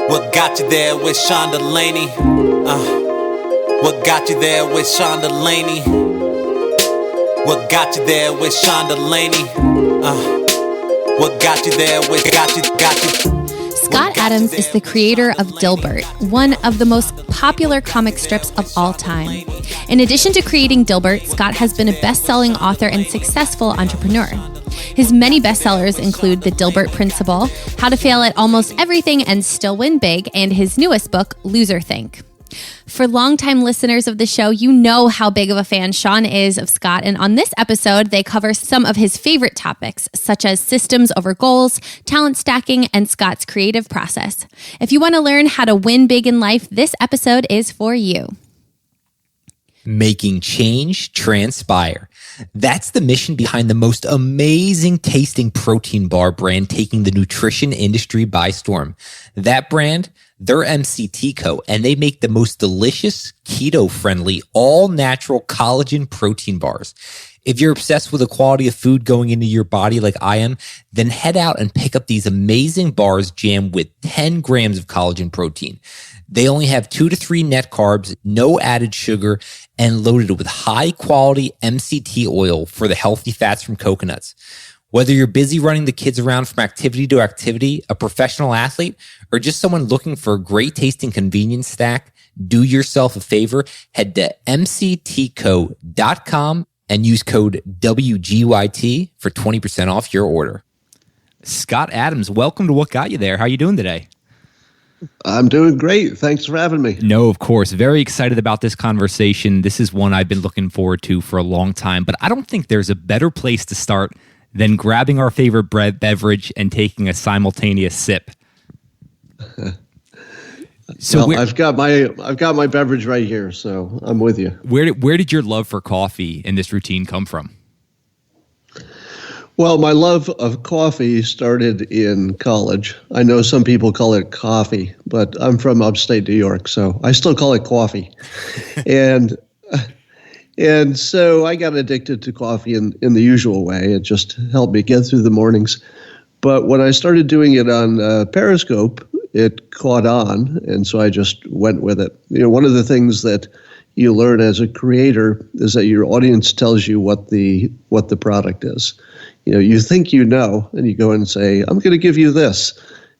What got you there with Sean Delaney? What got you there with Sean Delaney? What got you there with Sean Delaney? What got you there with got you? Scott Adams is the creator of Dilbert, one of the most popular comic strips of all time. In addition to creating Dilbert, Scott has been a best-selling author and successful entrepreneur. His many bestsellers include The Dilbert Principle, How to Fail at Almost Everything and Still Win Big, and his newest book, Loserthink. For longtime listeners of the show, you know how big of a fan Sean is of Scott, and on this episode, they cover some of his favorite topics, such as systems over goals, talent stacking, and Scott's creative process. If you want to learn how to win big in life, this episode is for you. Making change transpire. That's the mission behind the most amazing tasting protein bar brand taking the nutrition industry by storm. That brand, they're MCT Co, and they make the most delicious, keto-friendly, all-natural collagen protein bars. If you're obsessed with the quality of food going into your body like I am, then head out and pick up these amazing bars jammed with 10 grams of collagen protein. They only have 2 to 3 net carbs, no added sugar, and loaded with high-quality MCT oil for the healthy fats from coconuts. Whether you're busy running the kids around from activity to activity, a professional athlete, or just someone looking for a great-tasting convenience snack, do yourself a favor, head to mctco.com and use code WGYT for 20% off your order. Scott Adams, welcome to What Got You There. How are you doing today? I'm doing great. Thanks for having me. No, of course. Very excited about this conversation. This is one I've been looking forward to for a long time, but I don't think there's a better place to start than grabbing our favorite beverage and taking a simultaneous sip. So well, I've got my beverage right here, so I'm with you. Where did your love for coffee and this routine come from? Well, my love of coffee started in college. I know some people call it coffee, but I'm from upstate New York, so I still call it coffee. and so I got addicted to coffee in the usual way. It just helped me get through the mornings. But when I started doing it on Periscope, it caught on, and so I just went with it. You know, one of the things that you learn as a creator is that your audience tells you what the product is. You know, you think you know, and you go in and say, I'm going to give you this.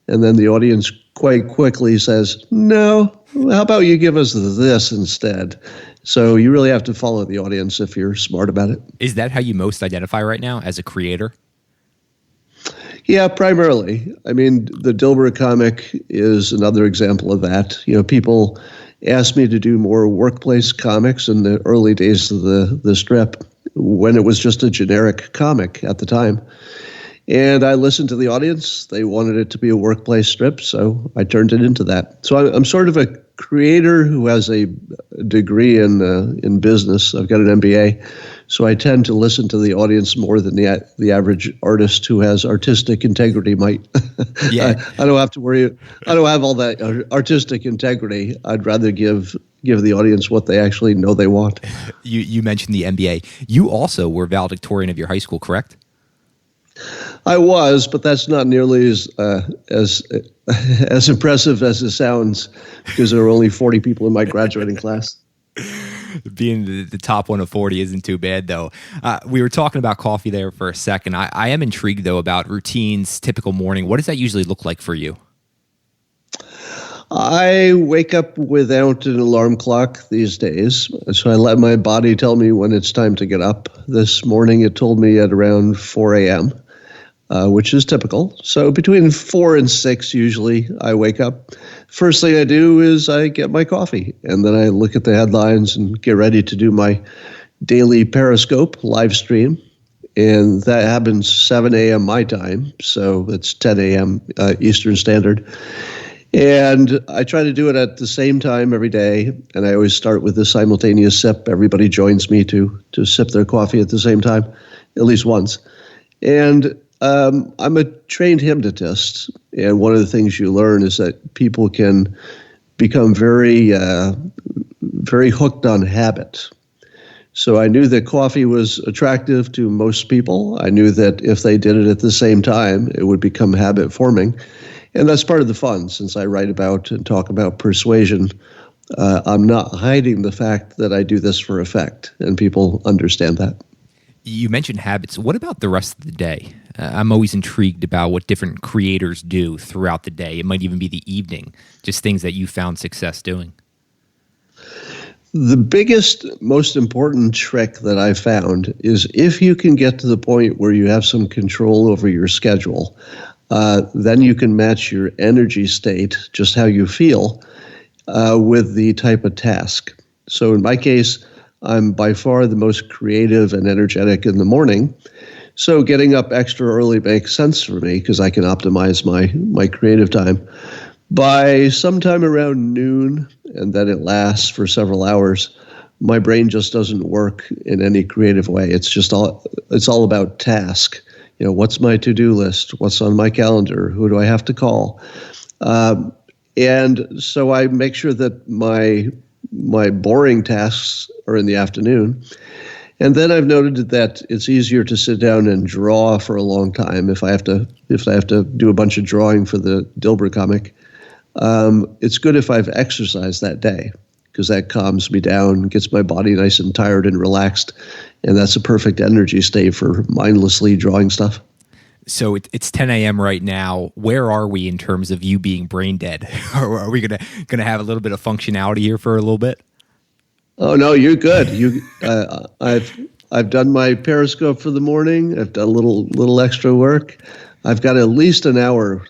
And then the audience quite quickly says, no, how about you give us this instead? So you really have to follow the audience if you're smart about it. Is that how you most identify right now as a creator? Yeah, primarily. I mean, the Dilbert comic is another example of that. You know, people asked me to do more workplace comics in the early days of the strip, when it was just a generic comic at the time. And I listened to the audience. They wanted it to be a workplace strip, so I turned it into that. So I'm sort of a creator who has a degree in business. I've got an MBA, so I tend to listen to the audience more than the average artist who has artistic integrity might. Yeah, I don't have to worry. I don't have all that artistic integrity. I'd rather give the audience what they actually know they want. You mentioned the MBA. You also were valedictorian of your high school, correct? I was, but that's not nearly as impressive as it sounds, because there were only 40 people in my graduating class. Being the top one of 40 isn't too bad, though. We were talking about coffee there for a second. I am intrigued, though, about routines, typical morning. What does that usually look like for you? I wake up without an alarm clock these days, so I let my body tell me when it's time to get up. This morning it told me at around 4 a.m., which is typical. So between 4 and 6 usually I wake up. First thing I do is I get my coffee, and then I look at the headlines and get ready to do my daily Periscope live stream. And that happens 7 a.m. my time, so it's 10 a.m. Eastern Standard. And I try to do it at the same time every day, and I always start with a simultaneous sip. Everybody joins me to sip their coffee at the same time, at least once. And I'm a trained hypnotist, and one of the things you learn is that people can become very hooked on habit. So I knew that coffee was attractive to most people. I knew that if they did it at the same time, it would become habit forming. And that's part of the fun, since I write about and talk about persuasion. I'm not hiding the fact that I do this for effect, and people understand that. You mentioned habits. What about the rest of the day? I'm always intrigued about what different creators do throughout the day. It might even be the evening, just things that you found success doing. The biggest, most important trick that I found is if you can get to the point where you have some control over your schedule, then you can match your energy state, just how you feel, with the type of task. So in my case, I'm by far the most creative and energetic in the morning. So getting up extra early makes sense for me because I can optimize my creative time. By sometime around noon, and then it lasts for several hours, my brain just doesn't work in any creative way. It's all about task. What's my to-do list? What's on my calendar? Who do I have to call? And so I make sure that my boring tasks are in the afternoon. And then I've noted that it's easier to sit down and draw for a long time if I have to do a bunch of drawing for the Dilbert comic. It's good if I've exercised that day because that calms me down, gets my body nice and tired and relaxed, and that's a perfect energy state for mindlessly drawing stuff. So it's 10 a.m. right now. Where are we in terms of you being brain dead? Are we gonna have a little bit of functionality here for a little bit? Oh no, you're good. I've done my Periscope for the morning. I've done a little extra work. I've got at least an hour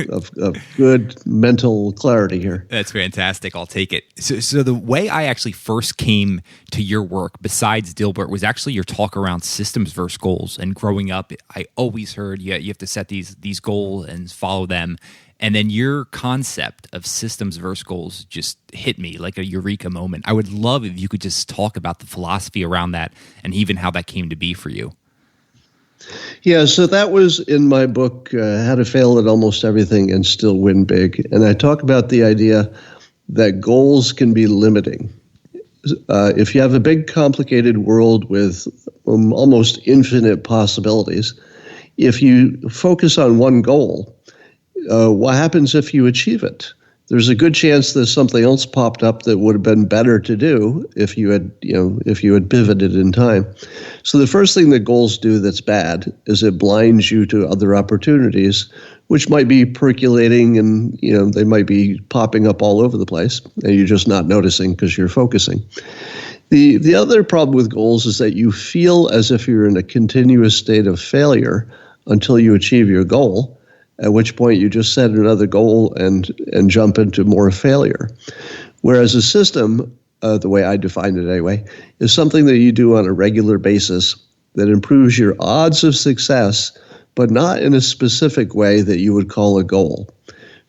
of good mental clarity here. That's fantastic. I'll take it. So the way I actually first came to your work, besides Dilbert, was actually your talk around systems versus goals. And growing up, I always heard you have to set these goals and follow them. And then your concept of systems versus goals just hit me like a eureka moment. I would love if you could just talk about the philosophy around that and even how that came to be for you. Yeah, so that was in my book, How to Fail at Almost Everything and Still Win Big. And I talk about the idea that goals can be limiting. If you have a big, complicated world with almost infinite possibilities, if you focus on one goal, what happens if you achieve it? There's a good chance there's something else popped up that would have been better to do if you had pivoted in time. So the first thing that goals do that's bad is it blinds you to other opportunities, which might be percolating and they might be popping up all over the place, and you're just not noticing because you're focusing. The other problem with goals is that you feel as if you're in a continuous state of failure until you achieve your goal, at which point you just set another goal and jump into more failure. Whereas a system, the way I define it anyway, is something that you do on a regular basis that improves your odds of success, but not in a specific way that you would call a goal.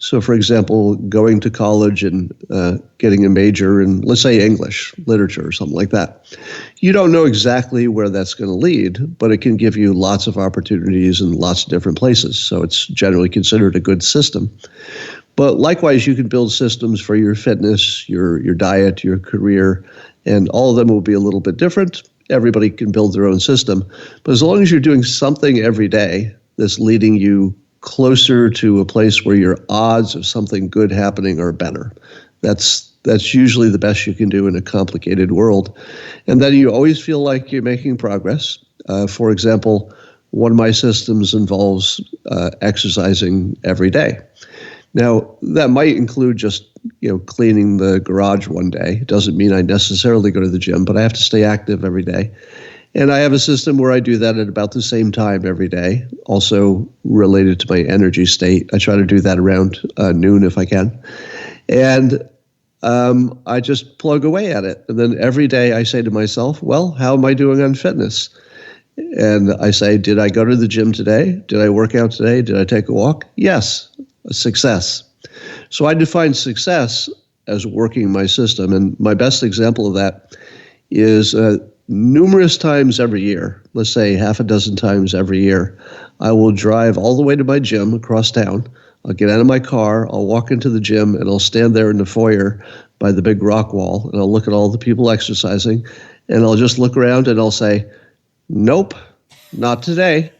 So, for example, going to college and getting a major in, let's say, English, literature, or something like that. You don't know exactly where that's going to lead, but it can give you lots of opportunities in lots of different places. So it's generally considered a good system. But likewise, you can build systems for your fitness, your diet, your career, and all of them will be a little bit different. Everybody can build their own system. But as long as you're doing something every day that's leading you closer to a place where your odds of something good happening are better. That's usually the best you can do in a complicated world. And then you always feel like you're making progress. For example, one of my systems involves exercising every day. Now, that might include just cleaning the garage one day. It doesn't mean I necessarily go to the gym, but I have to stay active every day. And I have a system where I do that at about the same time every day, also related to my energy state. I try to do that around noon if I can. And I just plug away at it. And then every day I say to myself, well, how am I doing on fitness? And I say, did I go to the gym today? Did I work out today? Did I take a walk? Yes, a success. So I define success as working my system. And my best example of that is numerous times every year, let's say half a dozen times every year, I will drive all the way to my gym across town. I'll get out of my car, I'll walk into the gym, and I'll stand there in the foyer by the big rock wall, and I'll look at all the people exercising, and I'll just look around and I'll say, nope, not today.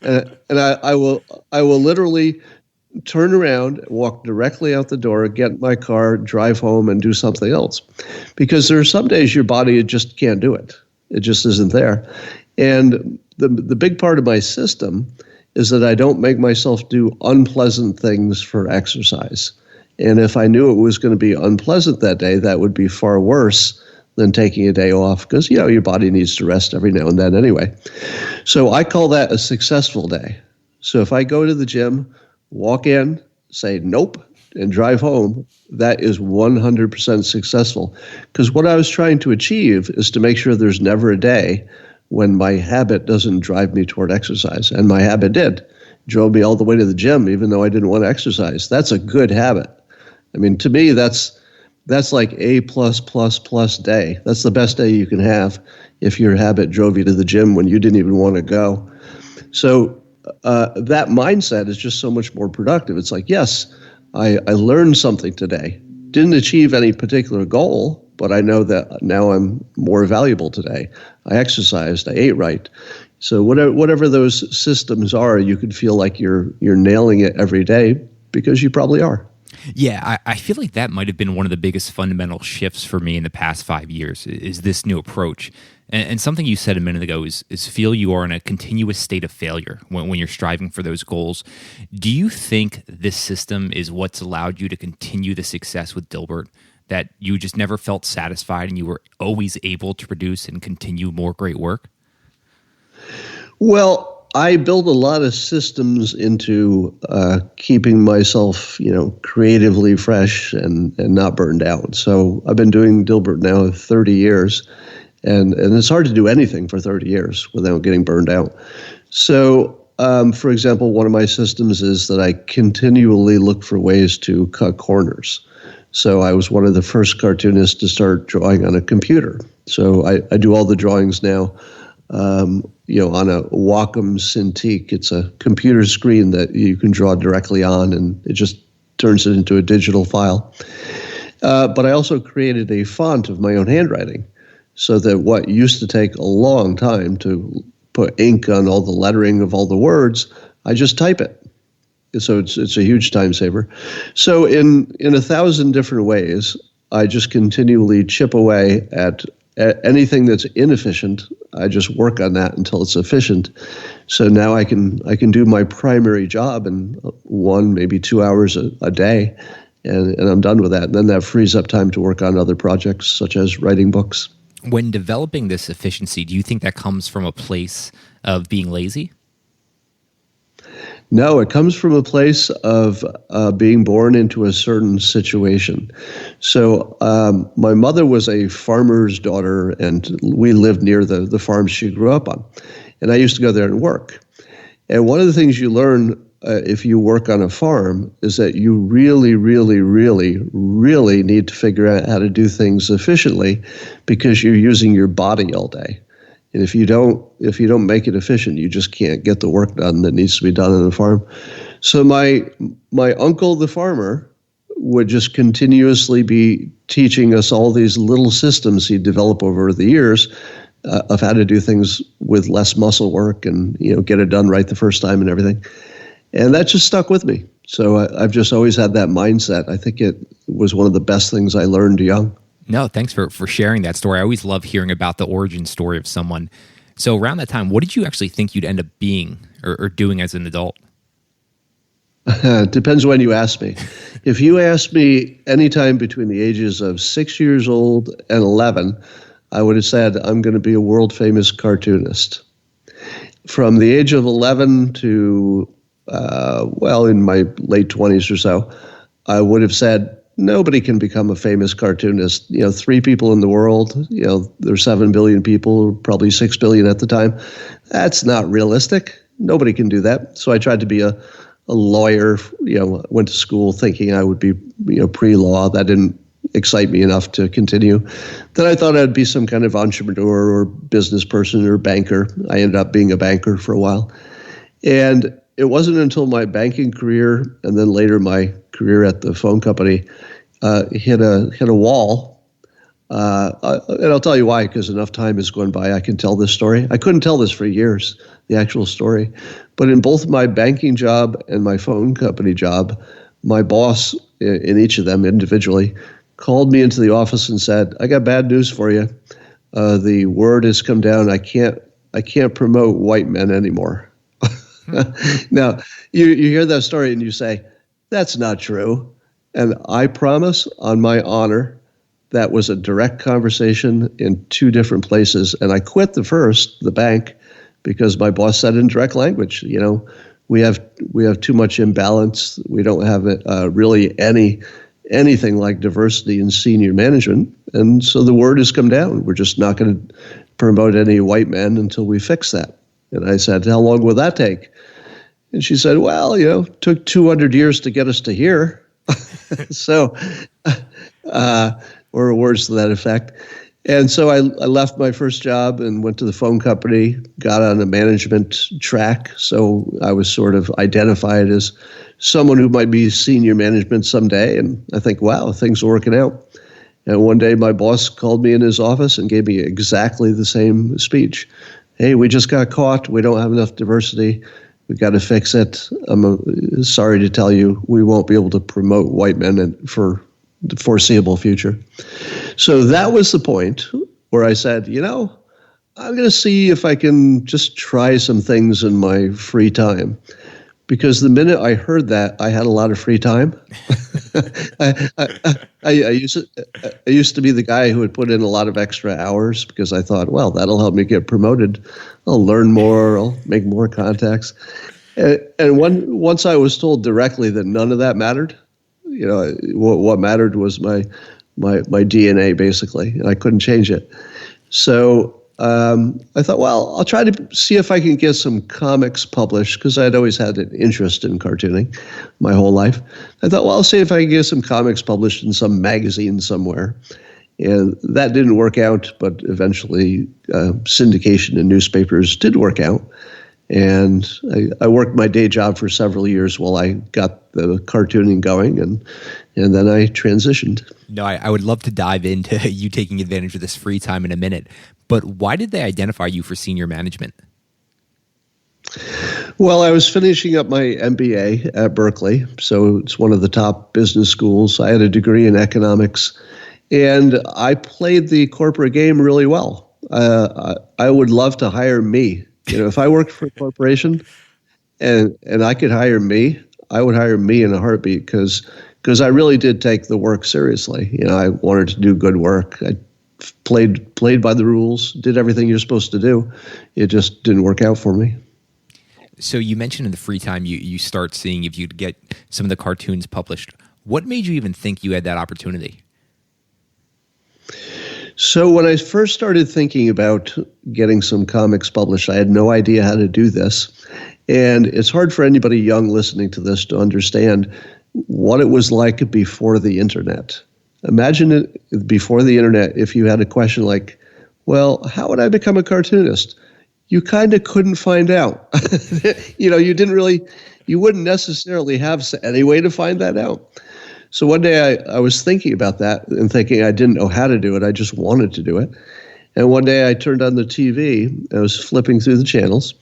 And I will literally turn around, walk directly out the door, get in my car, drive home, and do something else. Because there are some days your body just can't do it. It just isn't there. And the big part of my system is that I don't make myself do unpleasant things for exercise. And if I knew it was going to be unpleasant that day, that would be far worse than taking a day off, because, your body needs to rest every now and then anyway. So I call that a successful day. So if I go to the gym, walk in, say nope, and drive home, that is 100% successful. Because what I was trying to achieve is to make sure there's never a day when my habit doesn't drive me toward exercise. And my habit did. Drove me all the way to the gym, even though I didn't want to exercise. That's a good habit. I mean, to me, that's like A+++ day. That's the best day you can have if your habit drove you to the gym when you didn't even want to go. So that mindset is just so much more productive. It's like, yes, I learned something today. Didn't achieve any particular goal, but I know that now I'm more valuable today. I exercised, I ate right. So whatever those systems are, you could feel like you're nailing it every day, because you probably are. Yeah, I feel like that might have been one of the biggest fundamental shifts for me in the past 5 years, is this new approach. And something you said a minute ago is feel you are in a continuous state of failure when you're striving for those goals. Do you think this system is what's allowed you to continue the success with Dilbert, that you just never felt satisfied and you were always able to produce and continue more great work? Well, I build a lot of systems into keeping myself, creatively fresh and not burned out. So I've been doing Dilbert now 30 years, and it's hard to do anything for 30 years without getting burned out. So, for example, one of my systems is that I continually look for ways to cut corners. So I was one of the first cartoonists to start drawing on a computer. So I do all the drawings now on a Wacom Cintiq. It's a computer screen that you can draw directly on, and it just turns it into a digital file. But I also created a font of my own handwriting, so that what used to take a long time to put ink on all the lettering of all the words, I just type it. So it's a huge time saver. So in 1,000 different ways, I just continually chip away at anything that's inefficient. I just work on that until it's efficient. So now I can do my primary job in 1, maybe 2 hours a day, and I'm done with that. And then that frees up time to work on other projects, such as writing books. When developing this efficiency, do you think that comes from a place of being lazy? No, it comes from a place of being born into a certain situation. So my mother was a farmer's daughter, and we lived near the farm she grew up on. And I used to go there and work. And one of the things you learn if you work on a farm is that you really, really, really, really need to figure out how to do things efficiently, because you're using your body all day. And if you don't make it efficient, you just can't get the work done that needs to be done on the farm. So my uncle, the farmer, would just continuously be teaching us all these little systems he'd developed over the years of how to do things with less muscle work and get it done right the first time and everything. And that just stuck with me. So I've just always had that mindset. I think it was one of the best things I learned young. No, thanks for sharing that story. I always love hearing about the origin story of someone. So around that time, what did you actually think you'd end up being or doing as an adult? Depends when you ask me. If you asked me anytime between the ages of 6 years old and 11, I would have said I'm going to be a world-famous cartoonist. From the age of 11 to, in my late 20s or so, I would have said, nobody can become a famous cartoonist. 3 people in the world, there's 7 billion people, probably 6 billion at the time. That's not realistic. Nobody can do that. So I tried to be a lawyer, went to school thinking I would be, pre-law. That didn't excite me enough to continue. Then I thought I'd be some kind of entrepreneur or business person or banker. I ended up being a banker for a while. And it wasn't until my banking career and then later my career at the phone company hit a wall. And I'll tell you why, because enough time has gone by. I can tell this story. I couldn't tell this for years. the actual story. But in both my banking job and my phone company job, my boss in each of them individually called me into the office and said, "I got bad news for you. The word has come down. I can't promote white men anymore." Now, you hear that story and you say, "That's not true." And I promise on my honor, that was a direct conversation in two different places. And I quit the bank, because my boss said in direct language, we have too much imbalance. We don't have really anything like diversity in senior management. And so the word has come down. We're just not going to promote any white men until we fix that. And I said, "How long will that take?" And she said, "Well, it took 200 years to get us to here." So, or words to that effect. And so I left my first job and went to the phone company, got on a management track. So I was sort of identified as someone who might be senior management someday. And I think, wow, things are working out. And one day my boss called me in his office and gave me exactly the same speech. "Hey, we just got caught. We don't have enough diversity. We've got to fix it. I'm sorry to tell you, we won't be able to promote white men for the foreseeable future." So that was the point where I said, I'm going to see if I can just try some things in my free time. Because the minute I heard that, I had a lot of free time. I used to be the guy who would put in a lot of extra hours because I thought, well, that'll help me get promoted. I'll learn more. I'll make more contacts. And once I was told directly that none of that mattered, what mattered was my DNA, basically, and I couldn't change it. So I thought, well, I'll try to see if I can get some comics published, because I'd always had an interest in cartooning my whole life. I thought, well, I'll see if I can get some comics published in some magazine somewhere. And that didn't work out, but eventually syndication in newspapers did work out. And I worked my day job for several years while I got the cartooning going, and then I transitioned. No, I would love to dive into you taking advantage of this free time in a minute, but why did they identify you for senior management? Well, I was finishing up my MBA at Berkeley, so it's one of the top business schools. I had a degree in economics, and I played the corporate game really well. I would love to hire me. If I worked for a corporation and I could hire me, I would hire me in a heartbeat, because I really did take the work seriously. I wanted to do good work. I played by the rules, did everything you're supposed to do. It just didn't work out for me. So you mentioned in the free time you start seeing if you'd get some of the cartoons published. What made you even think you had that opportunity? So when I first started thinking about getting some comics published, I had no idea how to do this. And it's hard for anybody young listening to this to understand what it was like before the internet. Imagine it before the internet, if you had a question like, well, how would I become a cartoonist? You kind of couldn't find out. You wouldn't necessarily have any way to find that out. So one day I was thinking about that and thinking I didn't know how to do it. I just wanted to do it. And one day I turned on the TV. I was flipping through the channels,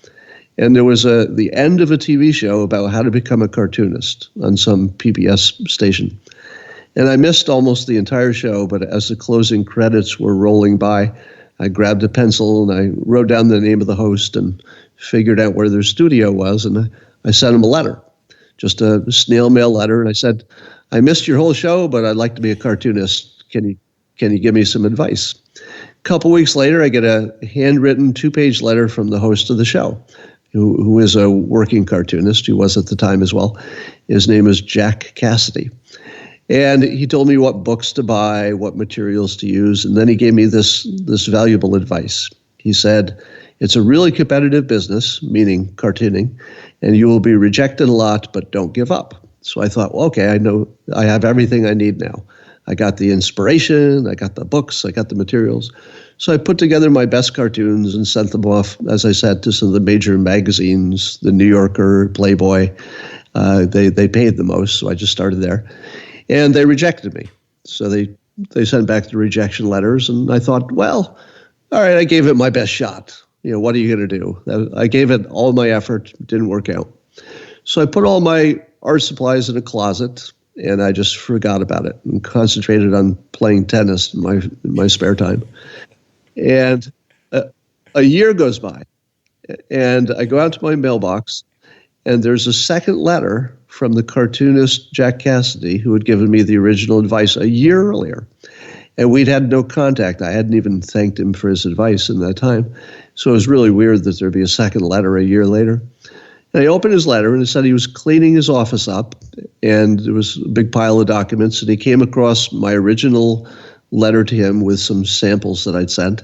and there was the end of a TV show about how to become a cartoonist on some PBS station. And I missed almost the entire show, but as the closing credits were rolling by, I grabbed a pencil and I wrote down the name of the host and figured out where their studio was, and I sent them a letter, just a snail mail letter, and I said, I missed your whole show, but I'd like to be a cartoonist. Can you give me some advice? A couple weeks later, I get a handwritten 2-page letter from the host of the show, who is a working cartoonist, who was at the time as well. His name is Jack Cassidy. And he told me what books to buy, what materials to use, and then he gave me this valuable advice. He said, it's a really competitive business, meaning cartooning, and you will be rejected a lot, but don't give up. So I thought, well, okay, I know I have everything I need now. I got the inspiration, I got the books, I got the materials. So I put together my best cartoons and sent them off, as I said, to some of the major magazines, the New Yorker, Playboy. They paid the most, so I just started there. And they rejected me. So they sent back the rejection letters, and I thought, well, all right, I gave it my best shot. What are you going to do? I gave it all my effort, didn't work out. So I put all my art supplies in a closet, and I just forgot about it and concentrated on playing tennis in my spare time. And a year goes by, and I go out to my mailbox, and there's a second letter from the cartoonist Jack Cassidy, who had given me the original advice a year earlier. And we'd had no contact. I hadn't even thanked him for his advice in that time. So it was really weird that there'd be a second letter a year later. And I opened his letter, and it said he was cleaning his office up, and there was a big pile of documents, and he came across my original letter to him with some samples that I'd sent.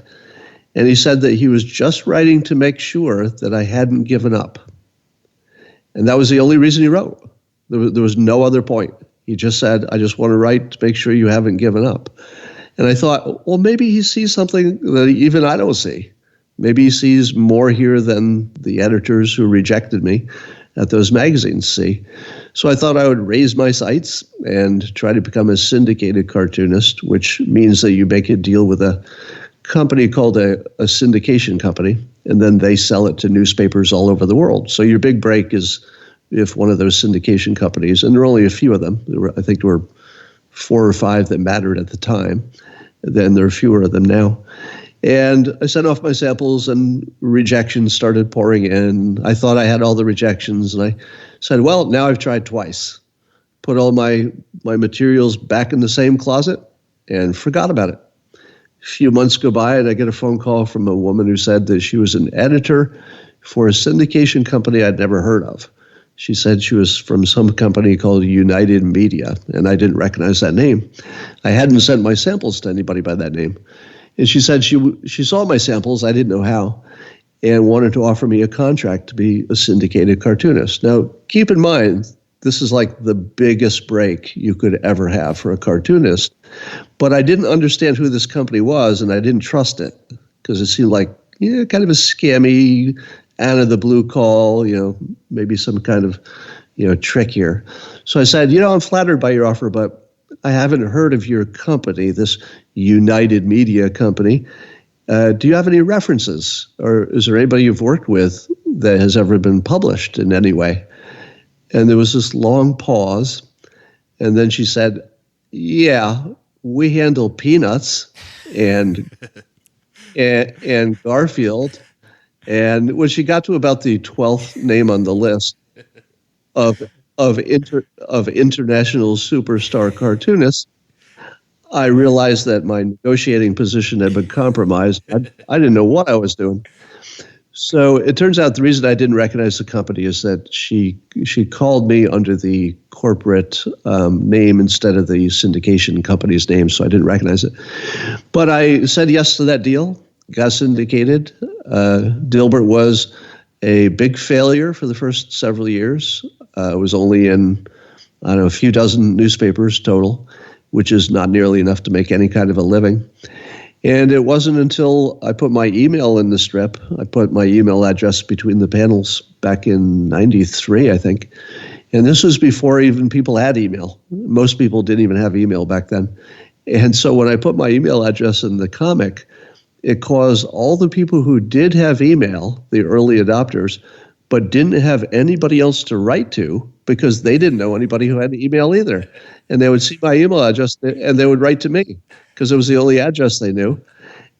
And he said that he was just writing to make sure that I hadn't given up. And that was the only reason he wrote. There was no other point. He just said, I just want to write to make sure you haven't given up. And I thought, well, maybe he sees something that even I don't see. Maybe he sees more here than the editors who rejected me at those magazines see. So I thought I would raise my sights and try to become a syndicated cartoonist, which means that you make a deal with a company called a syndication company, and then they sell it to newspapers all over the world. So your big break is if one of those syndication companies, and there are only a few of them, I think there were 4 or 5 that mattered at the time, then there are fewer of them now. And I sent off my samples, and rejections started pouring in. I thought I had all the rejections, and I said, well, now I've tried twice. Put all my materials back in the same closet and forgot about it. A few months go by, and I get a phone call from a woman who said that she was an editor for a syndication company I'd never heard of. She said she was from some company called United Media, and I didn't recognize that name. I hadn't sent my samples to anybody by that name. And she said she saw my samples, I didn't know how, and wanted to offer me a contract to be a syndicated cartoonist. Now, keep in mind, this is like the biggest break you could ever have for a cartoonist. But I didn't understand who this company was, and I didn't trust it because it seemed like kind of a scammy, out of the blue call, maybe some kind of, trick here. So I said, I'm flattered by your offer, but I haven't heard of your company, this United Media company. Do you have any references, or is there anybody you've worked with that has ever been published in any way? And there was this long pause, and then she said, yeah, we handle Peanuts and Garfield. And when she got to about the 12th name on the list of international superstar cartoonists, I realized that my negotiating position had been compromised. I didn't know what I was doing. So it turns out the reason I didn't recognize the company is that she called me under the corporate name instead of the syndication company's name, so I didn't recognize it. But I said yes to that deal, got syndicated. Dilbert was a big failure for the first several years. It was only in, a few dozen newspapers total, which is not nearly enough to make any kind of a living. And it wasn't until I put my email in the strip, I put my email address between the panels back in 93, I think. And this was before even people had email. Most people didn't even have email back then. And so when I put my email address in the comic, it caused all the people who did have email, the early adopters, but didn't have anybody else to write to because they didn't know anybody who had email either. And they would see my email address and they would write to me because it was the only address they knew.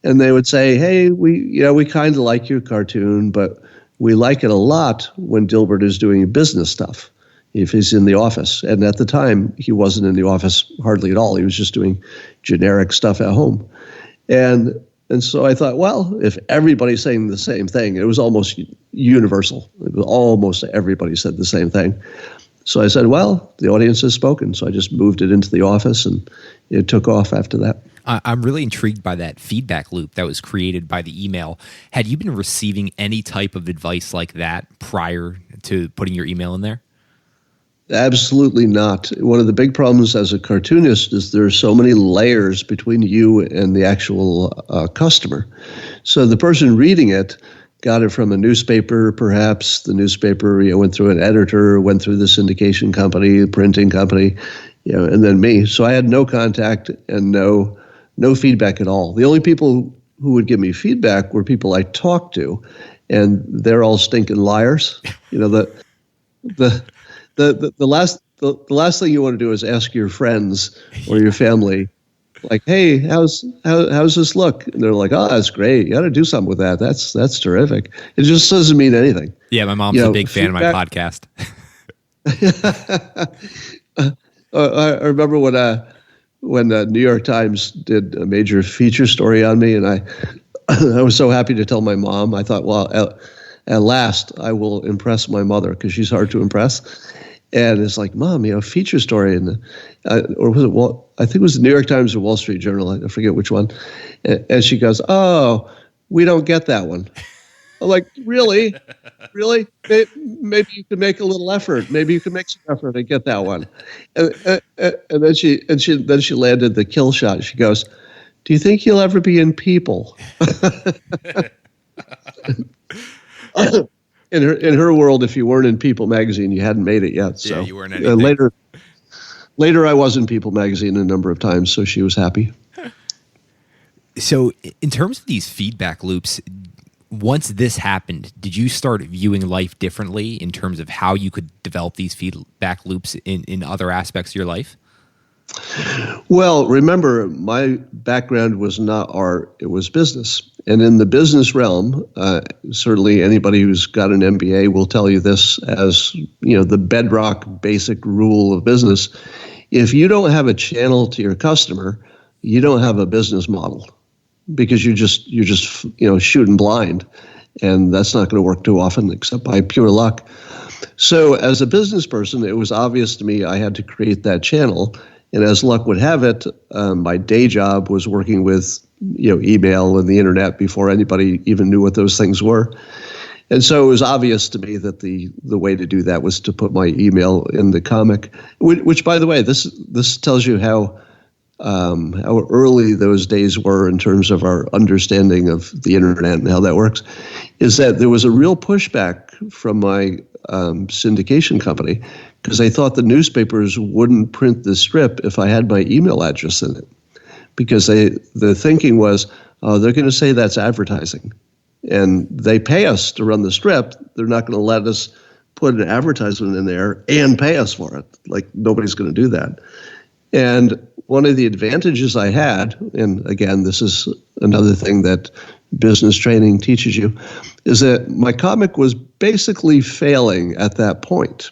And they would say, hey, we kind of like your cartoon, but we like it a lot when Dilbert is doing business stuff, if he's in the office. And at the time, he wasn't in the office hardly at all. He was just doing generic stuff at home. And so I thought, well, if everybody's saying the same thing, it was almost universal. It was almost everybody said the same thing. So I said, well, the audience has spoken. So I just moved it into the office, and it took off after that. I'm really intrigued by that feedback loop that was created by the email. Had you been receiving any type of advice like that prior to putting your email in there? Absolutely not. One of the big problems as a cartoonist is there are so many layers between you and the actual customer. So the person reading it got it from a newspaper, perhaps. The newspaper went through an editor, went through the syndication company, the printing company, and then me. So I had no contact and no feedback at all. The only people who would give me feedback were people I talked to, and they're all stinking liars. The last thing you want to do is ask your friends or your family, like, "Hey, how's this look?" And they're like, "Oh, that's great. You got to do something with that. That's terrific." It just doesn't mean anything. Yeah, my mom's a big fan of my podcast. I remember when the New York Times did a major feature story on me, and I was so happy to tell my mom. I thought, well, at last I will impress my mother, because she's hard to impress. And it's like, Mom, feature story, or was it? I think it was the New York Times or Wall Street Journal. I forget which one. And she goes, "Oh, we don't get that one." I'm like, "Really? Really? Maybe you could make a little effort. Maybe you could make some effort and get that one." And then she landed the kill shot. She goes, "Do you think you'll ever be in People?" In her world, if you weren't in People magazine, you hadn't made it yet. So yeah, you weren't anything. Later, I was in People magazine a number of times, so she was happy. So, in terms of these feedback loops, once this happened, did you start viewing life differently in terms of how you could develop these feedback loops in other aspects of your life? Well, remember, my background was not art, it was business. And in the business realm, certainly anybody who's got an MBA will tell you this as, the bedrock basic rule of business. If you don't have a channel to your customer, you don't have a business model, because you're just shooting blind, and that's not going to work too often except by pure luck. So as a business person, it was obvious to me I had to create that channel. And as luck would have it, my day job was working with email and the internet before anybody even knew what those things were. And so it was obvious to me that the way to do that was to put my email in the comic, which by the way, this tells you how early those days were in terms of our understanding of the internet and how that works, is that there was a real pushback from my syndication company, because they thought the newspapers wouldn't print the strip if I had my email address in it, because the thinking was, they're going to say that's advertising, and they pay us to run the strip. They're not going to let us put an advertisement in there and pay us for it. Like, nobody's going to do that. And one of the advantages I had, and again, this is another thing that business training teaches you, is that my comic was basically failing at that point.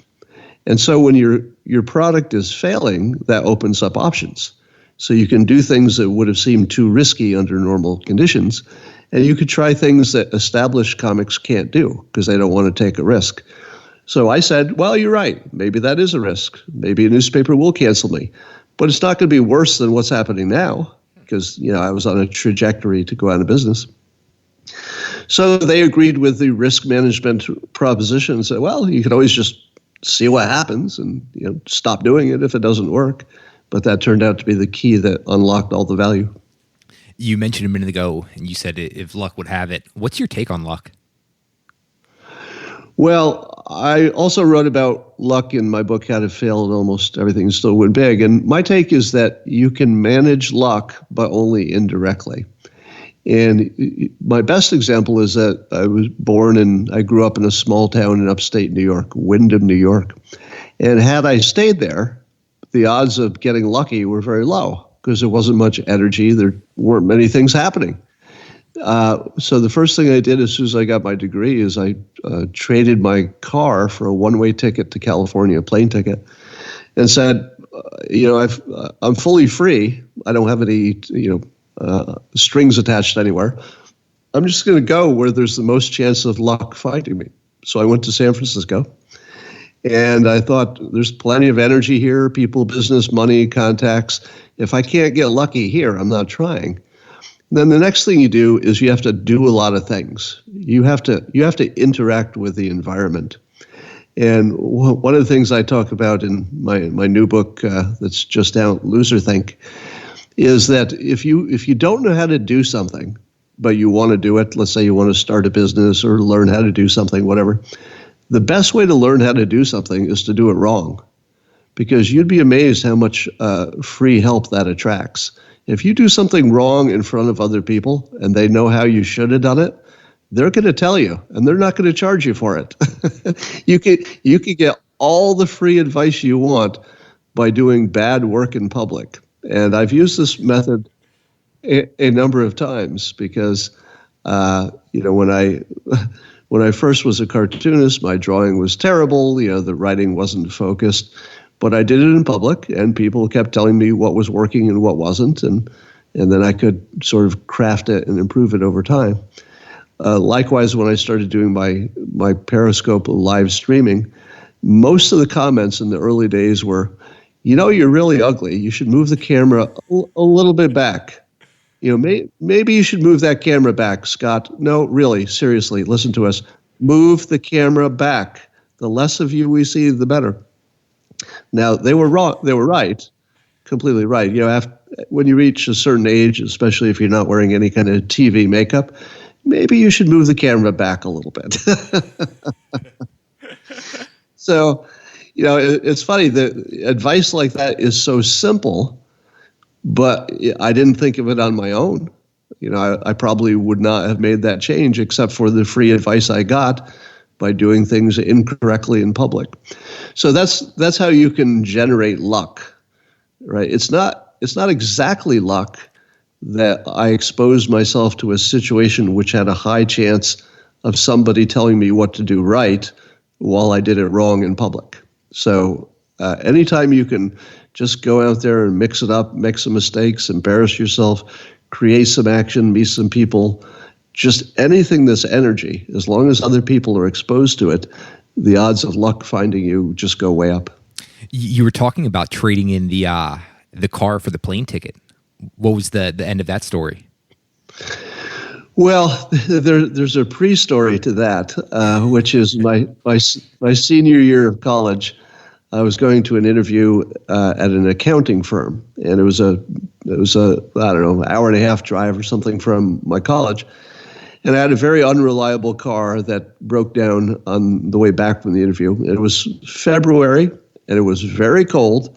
And so when your product is failing, that opens up options. So you can do things that would have seemed too risky under normal conditions, and you could try things that established comics can't do because they don't want to take a risk. So I said, well, you're right. Maybe that is a risk. Maybe a newspaper will cancel me. But it's not going to be worse than what's happening now, because I was on a trajectory to go out of business. So they agreed with the risk management proposition and said, well, you could always just see what happens and stop doing it if it doesn't work. But that turned out to be the key that unlocked all the value. You mentioned a minute ago, and you said if luck would have it. What's your take on luck? Well, I also wrote about luck in my book, How to Fail at Almost Everything Still Win Big. And my take is that you can manage luck, but only indirectly. And my best example is that I grew up in a small town in upstate New York, Windham, New York. And had I stayed there, the odds of getting lucky were very low because there wasn't much energy. There weren't many things happening. So the first thing I did as soon as I got my degree is I traded my car for a one-way ticket to California, a plane ticket, and said, I'm fully free. I don't have any, strings attached anywhere. I'm just going to go where there's the most chance of luck finding me. So I went to San Francisco, and I thought there's plenty of energy here, people, business, money, contacts. If I can't get lucky here, I'm not trying. Then the next thing you do is you have to do a lot of things. You have to interact with the environment. And one of the things I talk about in my new book that's just out, Loserthink, is that if you don't know how to do something, but you want to do it, let's say you want to start a business or learn how to do something, whatever, the best way to learn how to do something is to do it wrong, because you'd be amazed how much free help that attracts. If you do something wrong in front of other people and they know how you should have done it, they're going to tell you, and they're not going to charge you for it. You can get all the free advice you want by doing bad work in public. And I've used this method a number of times because, when I first was a cartoonist, my drawing was terrible. The writing wasn't focused, but I did it in public, and people kept telling me what was working and what wasn't, and then I could sort of craft it and improve it over time. Likewise, when I started doing my Periscope live streaming, most of the comments in the early days were, you're really ugly. You should move the camera a little bit back. Maybe you should move that camera back, Scott. No, really, seriously, listen to us. Move the camera back. The less of you we see, the better. Now, they were wrong. They were right, completely right. When you reach a certain age, especially if you're not wearing any kind of TV makeup, maybe you should move the camera back a little bit. So, it's funny that advice like that is so simple, but I didn't think of it on my own. I probably would not have made that change except for the free advice I got by doing things incorrectly in public. So that's how you can generate luck, right? It's not exactly luck that I exposed myself to a situation which had a high chance of somebody telling me what to do right while I did it wrong in public. So anytime you can just go out there and mix it up, make some mistakes, embarrass yourself, create some action, meet some people, just anything that's energy, as long as other people are exposed to it, the odds of luck finding you just go way up. You were talking about trading in the car for the plane ticket. What was the end of that story? Well, there's a pre-story to that, which is my senior year of college. I was going to an interview at an accounting firm, and it was a I don't know, hour and a half drive or something from my college. And I had a very unreliable car that broke down on the way back from the interview. It was February, and it was very cold,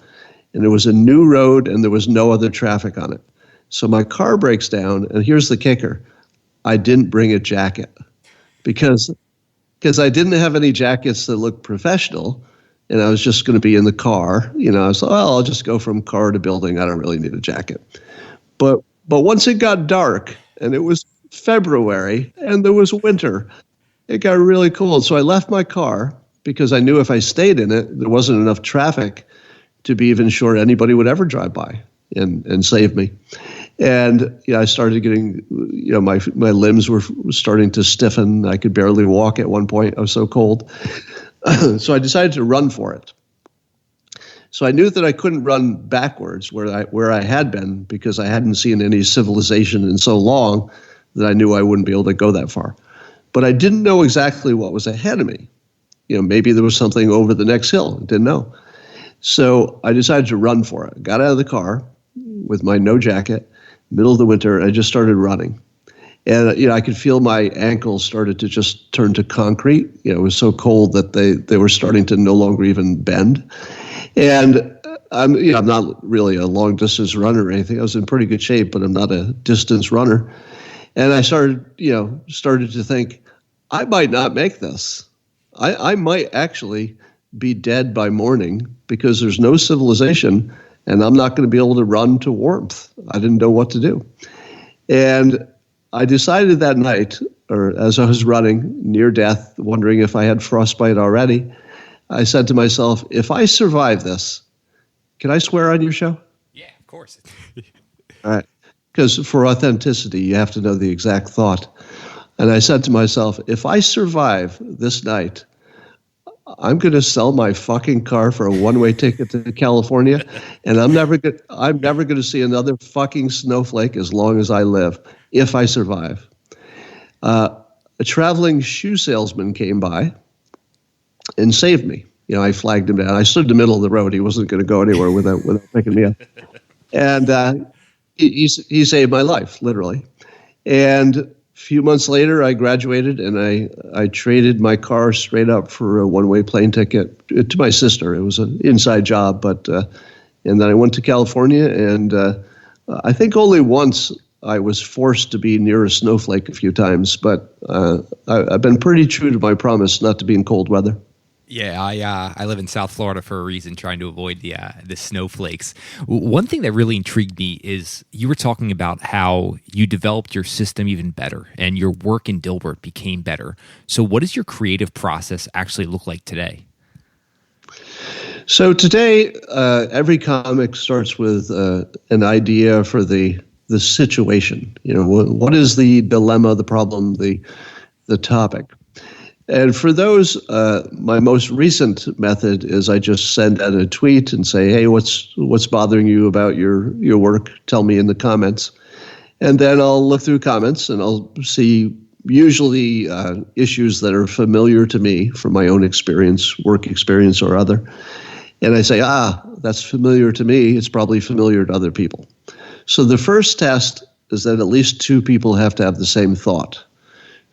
and it was a new road, and there was no other traffic on it. So my car breaks down, and here's the kicker. I didn't bring a jacket because I didn't have any jackets that looked professional, and I was just going to be in the car. I was like, I'll just go from car to building. I don't really need a jacket. But once it got dark, and it was February, and there was winter, it got really cold. So I left my car because I knew if I stayed in it, there wasn't enough traffic to be even sure anybody would ever drive by and save me. And I started getting, my limbs were starting to stiffen. I could barely walk at one point. I was so cold. So I decided to run for it. So I knew that I couldn't run backwards where I had been because I hadn't seen any civilization in so long that I knew I wouldn't be able to go that far. But I didn't know exactly what was ahead of me. Maybe there was something over the next hill. I didn't know. So I decided to run for it. Got out of the car with my no jacket, middle of the winter, and I just started running. And, I could feel my ankles started to just turn to concrete. It was so cold that they were starting to no longer even bend. And I'm not really a long distance runner or anything. I was in pretty good shape, but I'm not a distance runner. And I started to think, I might not make this. I might actually be dead by morning because there's no civilization and I'm not going to be able to run to warmth. I didn't know what to do. And I decided that night, or as I was running near death, wondering if I had frostbite already, I said to myself, if I survive this, can I swear on your show? Yeah, of course. All right. Because for authenticity, you have to know the exact thought. And I said to myself, if I survive this night, I'm going to sell my fucking car for a one-way ticket to California, and I'm never going to see another fucking snowflake as long as I live, if I survive. A traveling shoe salesman came by and saved me. I flagged him down. I stood in the middle of the road. He wasn't going to go anywhere without picking me up. And he saved my life, literally. And a few months later, I graduated, and I traded my car straight up for a one-way plane ticket to my sister. It was an inside job, and then I went to California, and I think only once I was forced to be near a snowflake a few times, but I've been pretty true to my promise not to be in cold weather. Yeah, I live in South Florida for a reason, trying to avoid the snowflakes. One thing that really intrigued me is you were talking about how you developed your system even better and your work in Dilbert became better. So what does your creative process actually look like today? So today, every comic starts with an idea for the situation. You know, what is the dilemma, the problem, the topic? And for those, my most recent method is I just send out a tweet and say, "Hey, what's bothering you about your work? Tell me in the comments." And then I'll look through comments and I'll see usually issues that are familiar to me from my own experience, work experience or other. And I say, that's familiar to me. It's probably familiar to other people. So the first test is that at least two people have to have the same thought.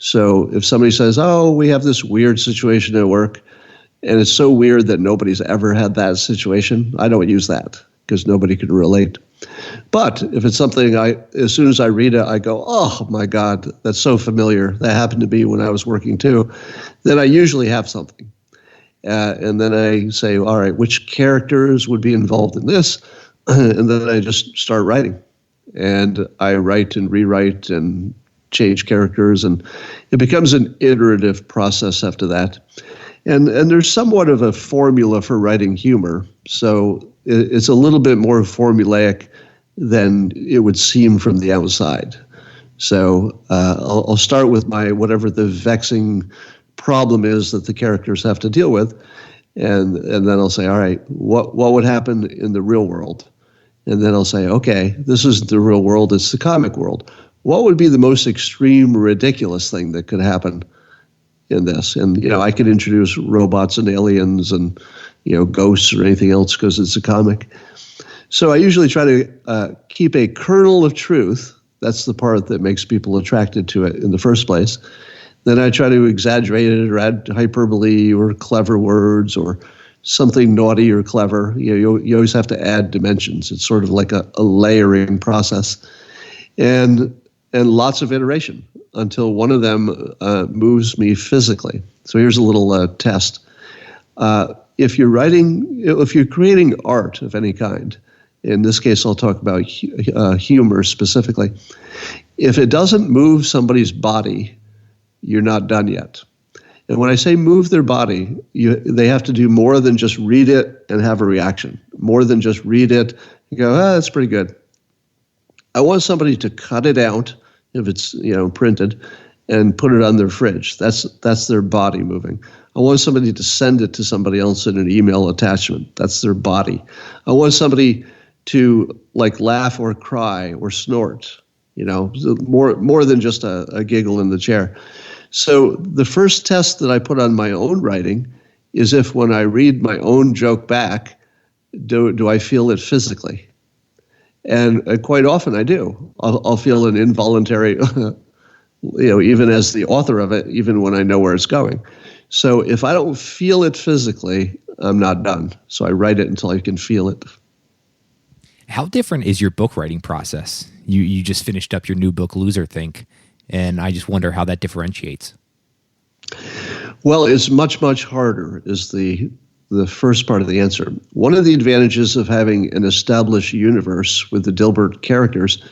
So if somebody says, we have this weird situation at work, and it's so weird that nobody's ever had that situation, I don't use that because nobody can relate. But if it's something as soon as I read it, I go, oh my God, that's so familiar. That happened to me when I was working too. Then I usually have something. And then I say, all right, which characters would be involved in this? And then I just start writing. And I write and rewrite and change characters, and it becomes an iterative process after that. And there's somewhat of a formula for writing humor, so it's a little bit more formulaic than it would seem from the outside. So I'll start with my whatever the vexing problem is that the characters have to deal with, and then I'll say, all right, what would happen in the real world? And then I'll say, okay, this isn't the real world, it's the comic world. What would be the most extreme, ridiculous thing that could happen in this? And, I could introduce robots and aliens and, ghosts or anything else because it's a comic. So I usually try to keep a kernel of truth. That's the part that makes people attracted to it in the first place. Then I try to exaggerate it or add hyperbole or clever words or something naughty or clever. You always have to add dimensions. It's sort of like a layering process. And lots of iteration until one of them moves me physically. So here's a little test. If you're creating art of any kind, in this case I'll talk about humor specifically, if it doesn't move somebody's body, you're not done yet. And when I say move their body, they have to do more than just read it and have a reaction, more than just read it and go, that's pretty good. I want somebody to cut it out if it's printed and put it on their fridge. That's their body moving. I want somebody to send it to somebody else in an email attachment. That's their body. I want somebody to laugh or cry or snort. More than just a giggle in the chair. So the first test that I put on my own writing is if when I read my own joke back, do I feel it physically? And quite often I do. I'll feel an involuntary, even as the author of it, even when I know where it's going. So if I don't feel it physically, I'm not done. So I write it until I can feel it. How different is your book writing process? You just finished up your new book, Loserthink, and I just wonder how that differentiates. Well, it's much, much harder is the first part of the answer. One of the advantages of having an established universe with the Dilbert characters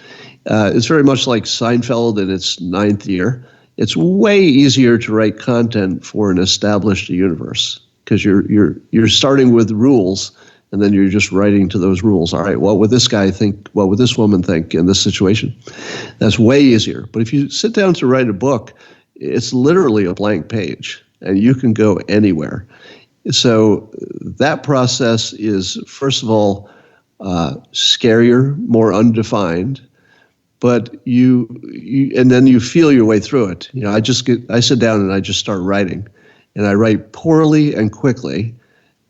is very much like Seinfeld in its 9th year. It's way easier to write content for an established universe because you're starting with rules and then you're just writing to those rules. All right, what would this guy think? What would this woman think in this situation? That's way easier. But if you sit down to write a book, it's literally a blank page and you can go anywhere. So that process is, first of all, scarier, more undefined, but and then you feel your way through it. I sit down and I just start writing, and I write poorly and quickly,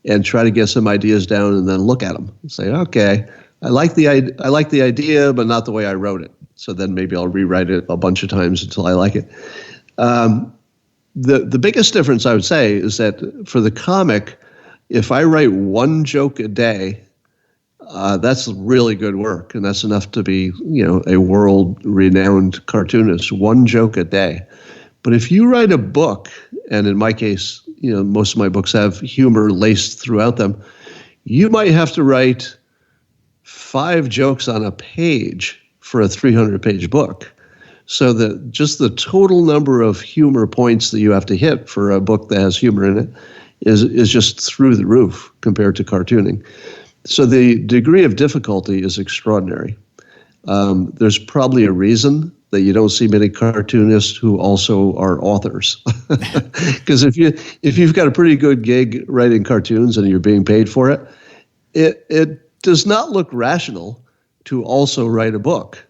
and try to get some ideas down, and then look at them and say, okay, I like the idea, but not the way I wrote it. So then maybe I'll rewrite it a bunch of times until I like it. The biggest difference I would say is that for the comic, if I write one joke a day, that's really good work, and that's enough to be, a world-renowned cartoonist. One joke a day. But if you write a book, and in my case, most of my books have humor laced throughout them, you might have to write 5 jokes on a page for a 300-page book. So that just the total number of humor points that you have to hit for a book that has humor in it is just through the roof compared to cartooning. So the degree of difficulty is extraordinary. There's probably a reason that you don't see many cartoonists who also are authors. Because if you've got a pretty good gig writing cartoons and you're being paid for it, it does not look rational to also write a book,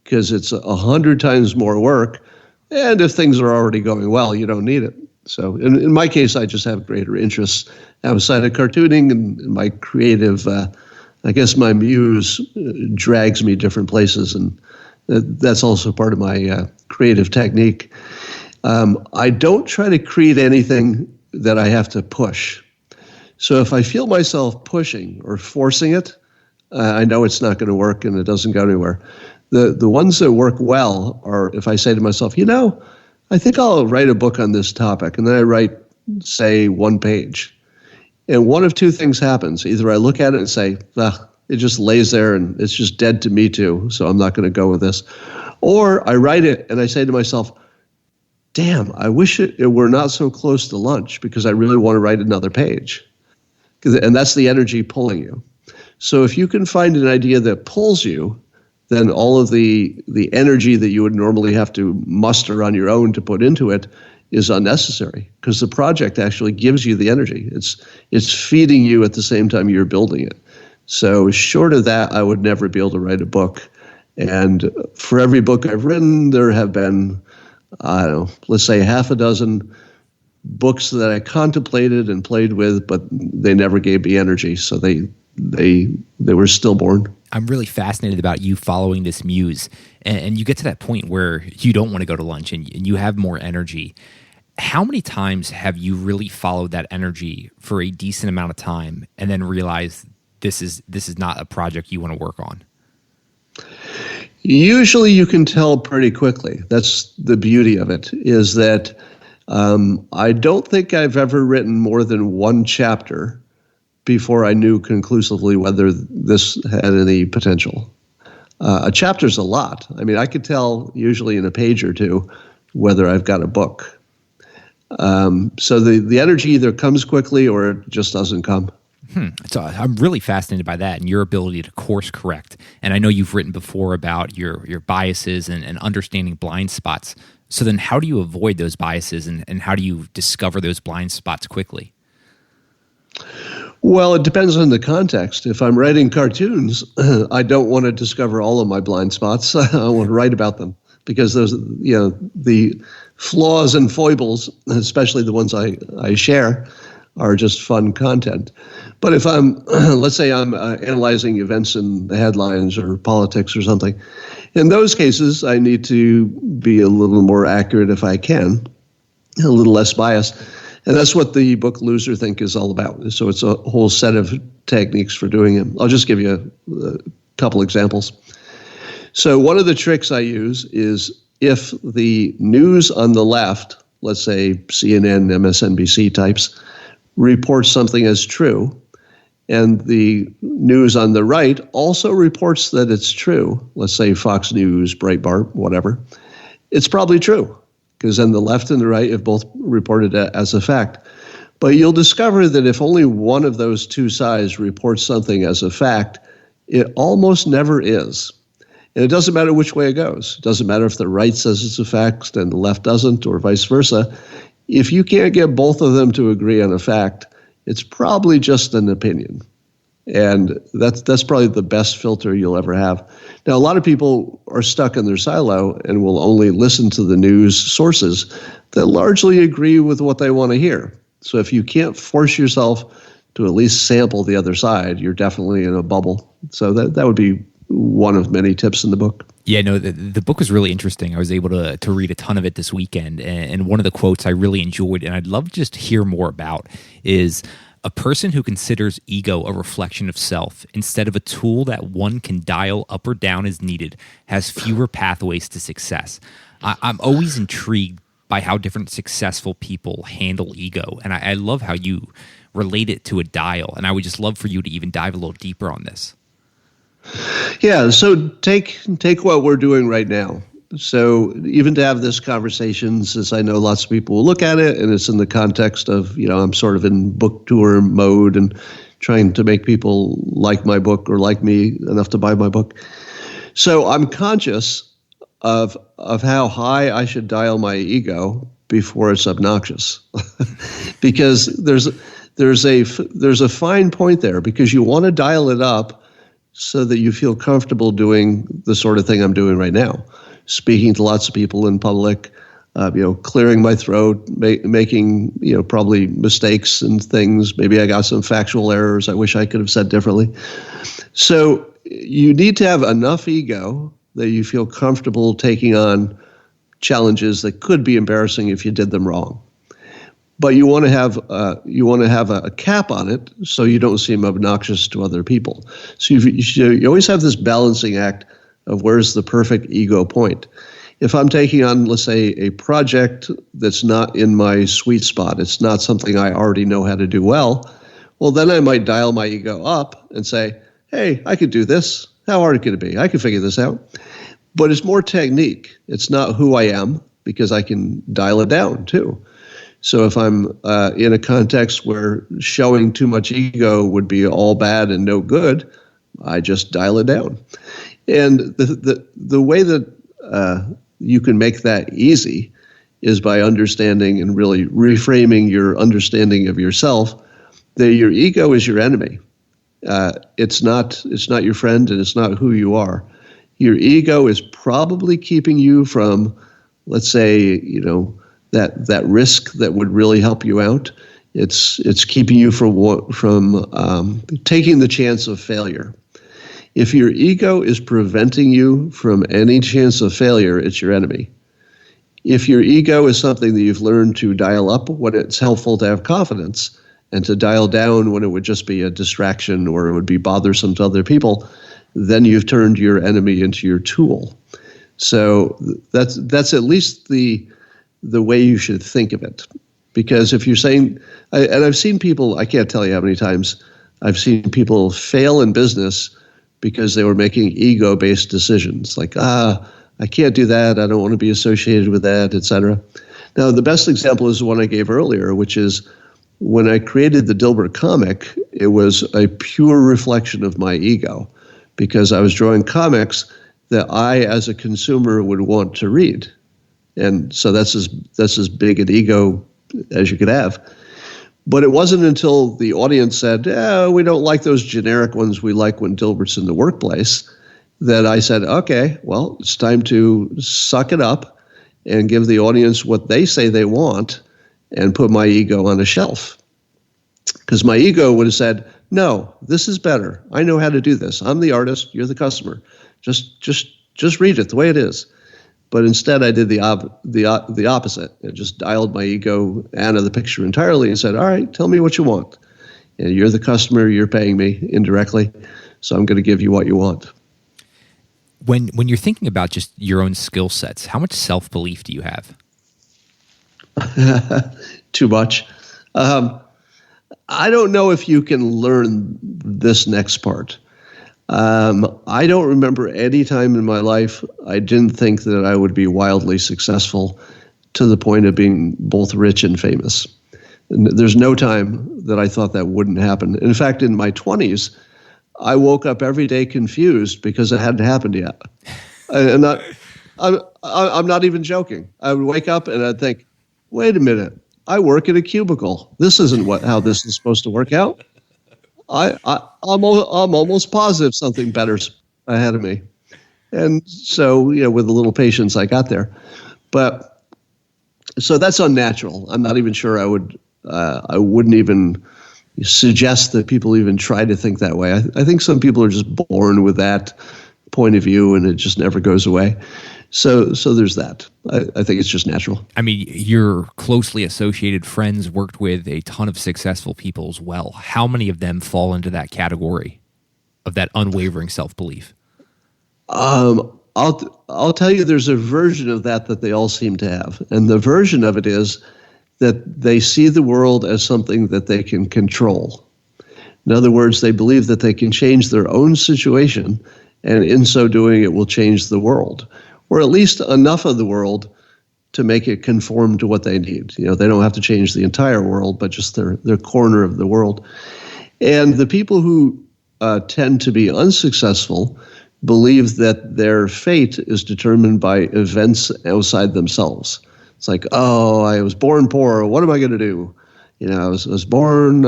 because it's 100 times more work. And if things are already going well, you don't need it. So in my case, I just have greater interests outside of cartooning, and my creative, I guess my muse drags me different places, and that's also part of my creative technique. I don't try to create anything that I have to push. So if I feel myself pushing or forcing it, I know it's not going to work and it doesn't go anywhere. The ones that work well are if I say to myself, I think I'll write a book on this topic, and then I write, say, 1 page. And one of 2 things happens. Either I look at it and say, it just lays there and it's just dead to me too, so I'm not going to go with this. Or I write it and I say to myself, damn, I wish it were not so close to lunch, because I really want to write another page. And that's the energy pulling you. So if you can find an idea that pulls you, then all of the energy that you would normally have to muster on your own to put into it is unnecessary, because the project actually gives you the energy. It's feeding you at the same time you're building it. So short of that, I would never be able to write a book. And for every book I've written, there have been, let's say 6 books that I contemplated and played with, but they never gave me energy. So they were stillborn. I'm really fascinated about you following this muse, and you get to that point where you don't want to go to lunch and you have more energy. How many times have you really followed that energy for a decent amount of time and then realized this is not a project you want to work on? Usually you can tell pretty quickly. That's the beauty of it, is that I don't think I've ever written more than 1 chapter before I knew conclusively whether this had any potential. A chapter's a lot. I mean, I could tell usually in a page or 2 whether I've got a book. So the energy either comes quickly or it just doesn't come. So I'm really fascinated by that and your ability to course correct. And I know you've written before about your biases and understanding blind spots. So then how do you avoid those biases and how do you discover those blind spots quickly? Well, it depends on the context. If I'm writing cartoons, I don't want to discover all of my blind spots. I want to write about them, because those, the flaws and foibles, especially the ones I share, are just fun content. But if I'm, let's say I'm analyzing events in the headlines or politics or something, in those cases, I need to be a little more accurate if I can, a little less biased. And that's what the book Loserthink is all about. So it's a whole set of techniques for doing it. I'll just give you a couple examples. So one of the tricks I use is if the news on the left, let's say CNN, MSNBC types, reports something as true, and the news on the right also reports that it's true, let's say Fox News, Breitbart, whatever, it's probably true, because then the left and the right have both reported it as a fact. But you'll discover that if only one of those 2 sides reports something as a fact, it almost never is. And it doesn't matter which way it goes. It doesn't matter if the right says it's a fact and the left doesn't, or vice versa. If you can't get both of them to agree on a fact, it's probably just an opinion. And that's probably the best filter you'll ever have. Now, a lot of people are stuck in their silo and will only listen to the news sources that largely agree with what they want to hear. So if you can't force yourself to at least sample the other side, you're definitely in a bubble. So that would be one of many tips in the book. Yeah, no, the book was really interesting. I was able to read a ton of it this weekend. And one of the quotes I really enjoyed, and I'd love to just hear more about, is A person who considers ego a reflection of self instead of a tool that one can dial up or down as needed has fewer pathways to success. I'm always intrigued by how different successful people handle ego, and I love how you relate it to a dial, and I would just love for you to even dive a little deeper on this. Yeah, so take what we're doing right now. So even to have this conversation, since I know lots of people will look at it, and it's in the context of, I'm sort of in book tour mode and trying to make people like my book or like me enough to buy my book. So I'm conscious of how high I should dial my ego before it's obnoxious, because there's a fine point there, because you want to dial it up so that you feel comfortable doing the sort of thing I'm doing right now, speaking to lots of people in public, clearing my throat, making probably mistakes and things. Maybe I got some factual errors I wish I could have said differently. So you need to have enough ego that you feel comfortable taking on challenges that could be embarrassing if you did them wrong. But you want to have a cap on it so you don't seem obnoxious to other people. So you always have this balancing act of where's the perfect ego point. If I'm taking on, let's say, a project that's not in my sweet spot, it's not something I already know how to do well, then I might dial my ego up and say, hey, I could do this. How hard could it be? I can figure this out. But it's more technique. It's not who I am, because I can dial it down too. So if I'm in a context where showing too much ego would be all bad and no good, I just dial it down. And the way that you can make that easy is by understanding and really reframing your understanding of yourself, that your ego is your enemy. It's not your friend, and it's not who you are. Your ego is probably keeping you from, let's say, that risk that would really help you out. It's keeping you from taking the chance of failure. If your ego is preventing you from any chance of failure, it's your enemy. If your ego is something that you've learned to dial up when it's helpful to have confidence, and to dial down when it would just be a distraction or it would be bothersome to other people, then you've turned your enemy into your tool. So that's at least the way you should think of it. Because if you're saying, and I've seen people, I can't tell you how many times I've seen people fail in business because they were making ego-based decisions, like, I can't do that, I don't want to be associated with that, etc. Now, the best example is the one I gave earlier, which is when I created the Dilbert comic, it was a pure reflection of my ego, because I was drawing comics that I, as a consumer, would want to read. And so that's as big an ego as you could have. But it wasn't until the audience said, we don't like those generic ones we like when Dilbert's in the workplace, that I said, okay, well, it's time to suck it up and give the audience what they say they want and put my ego on a shelf. Because my ego would have said, no, this is better. I know how to do this. I'm the artist. You're the customer. Just read it the way it is. But instead, I did the opposite. I just dialed my ego out of the picture entirely and said, all right, tell me what you want. And you're the customer. You're paying me indirectly. So I'm going to give you what you want. When you're thinking about just your own skill sets, how much self-belief do you have? Too much. I don't know if you can learn this next part. I don't remember any time in my life I didn't think that I would be wildly successful to the point of being both rich and famous. And there's no time that I thought that wouldn't happen. In fact, in my 20s, I woke up every day confused because it hadn't happened yet. I'm not even joking. I would wake up and I'd think, wait a minute, I work in a cubicle. This isn't how this is supposed to work out. I'm almost positive something better's ahead of me. And so, with a little patience, I got there. But so that's unnatural. I'm not even sure I wouldn't even suggest that people even try to think that way. I think some people are just born with that point of view, and it just never goes away. So there's that. I think it's just natural. I mean, your closely associated friends worked with a ton of successful people as well. How many of them fall into that category of that unwavering self-belief? I'll tell you, there's a version of that they all seem to have. And the version of it is that they see the world as something that they can control. In other words, they believe that they can change their own situation, and in so doing, it will change the world, or at least enough of the world to make it conform to what they need. They don't have to change the entire world, but just their corner of the world. And the people who tend to be unsuccessful believe that their fate is determined by events outside themselves. It's like, oh, I was born poor. What am I going to do? I was born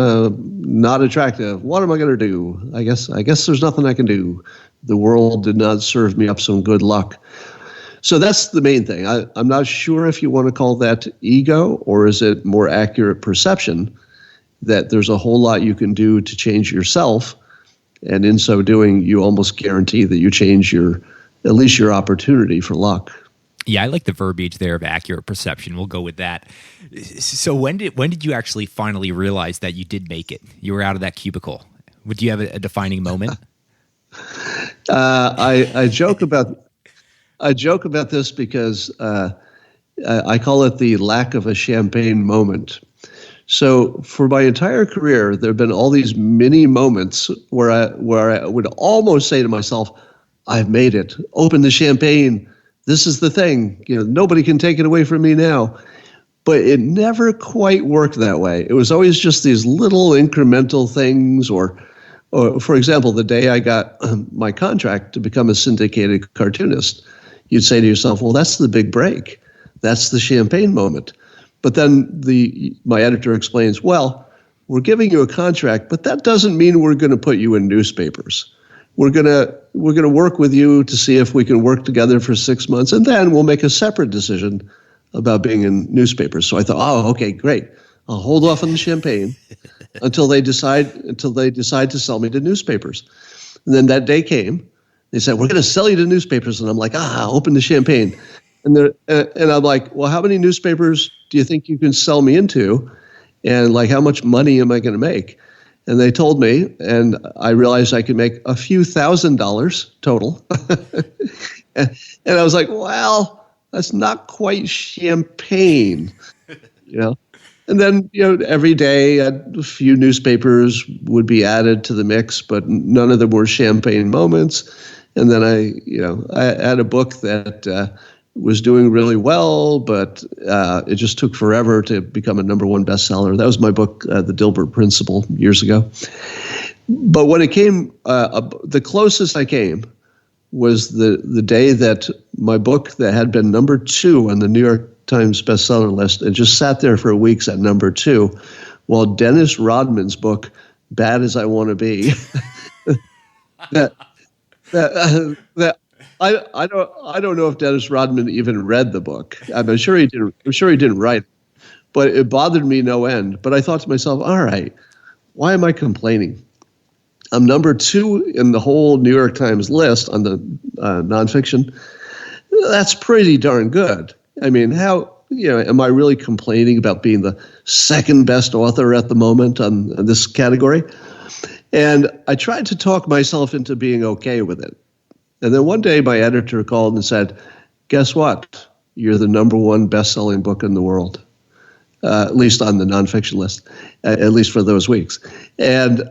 not attractive. What am I going to do? I guess there's nothing I can do. The world did not serve me up some good luck. So that's the main thing. I'm not sure if you want to call that ego, or is it more accurate perception that there's a whole lot you can do to change yourself, and in so doing, you almost guarantee that you change at least your opportunity for luck. Yeah, I like the verbiage there of accurate perception. We'll go with that. So when did you actually finally realize that you did make it? You were out of that cubicle. Would you have a defining moment? I joke about this because I call it the lack of a champagne moment. So for my entire career, there have been all these mini moments where I would almost say to myself, I've made it. Open the champagne. This is the thing. Nobody can take it away from me now. But it never quite worked that way. It was always just these little incremental things, or for example, the day I got my contract to become a syndicated cartoonist, you'd say to yourself, well, that's the big break. That's the champagne moment. But then my editor explains, well, we're giving you a contract, but that doesn't mean we're going to put you in newspapers. We're going to work with you to see if we can work together for 6 months, and then we'll make a separate decision about being in newspapers. So I thought, oh, okay, great. I'll hold off on the champagne until they decide to sell me to newspapers. And then that day came. They said, we're going to sell you to newspapers. And I'm like, open the champagne. And I'm like, well, how many newspapers do you think you can sell me into? And like, how much money am I going to make? And they told me, and I realized I could make a few $1,000s total. And I was like, well, that's not quite champagne, And then, every day a few newspapers would be added to the mix, but none of them were champagne moments. And then I had a book that was doing really well, but it just took forever to become a #1 bestseller. That was my book, The Dilbert Principle, years ago. But when it came, the closest I came was the day that my book that had been #2 on the New York Times bestseller list and just sat there for weeks at #2, while Dennis Rodman's book, Bad as I Want to Be, I don't know if Dennis Rodman even read the book. I'm sure he didn't. I'm sure he didn't write it, but it bothered me no end. But I thought to myself, all right, why am I complaining? I'm #2 in the whole New York Times list on the nonfiction. That's pretty darn good. I mean, how am I really complaining about being the second best author at the moment on this category? And I tried to talk myself into being okay with it. And then one day my editor called and said, guess what? You're the #1 best-selling book in the world, at least on the nonfiction list, at least for those weeks. And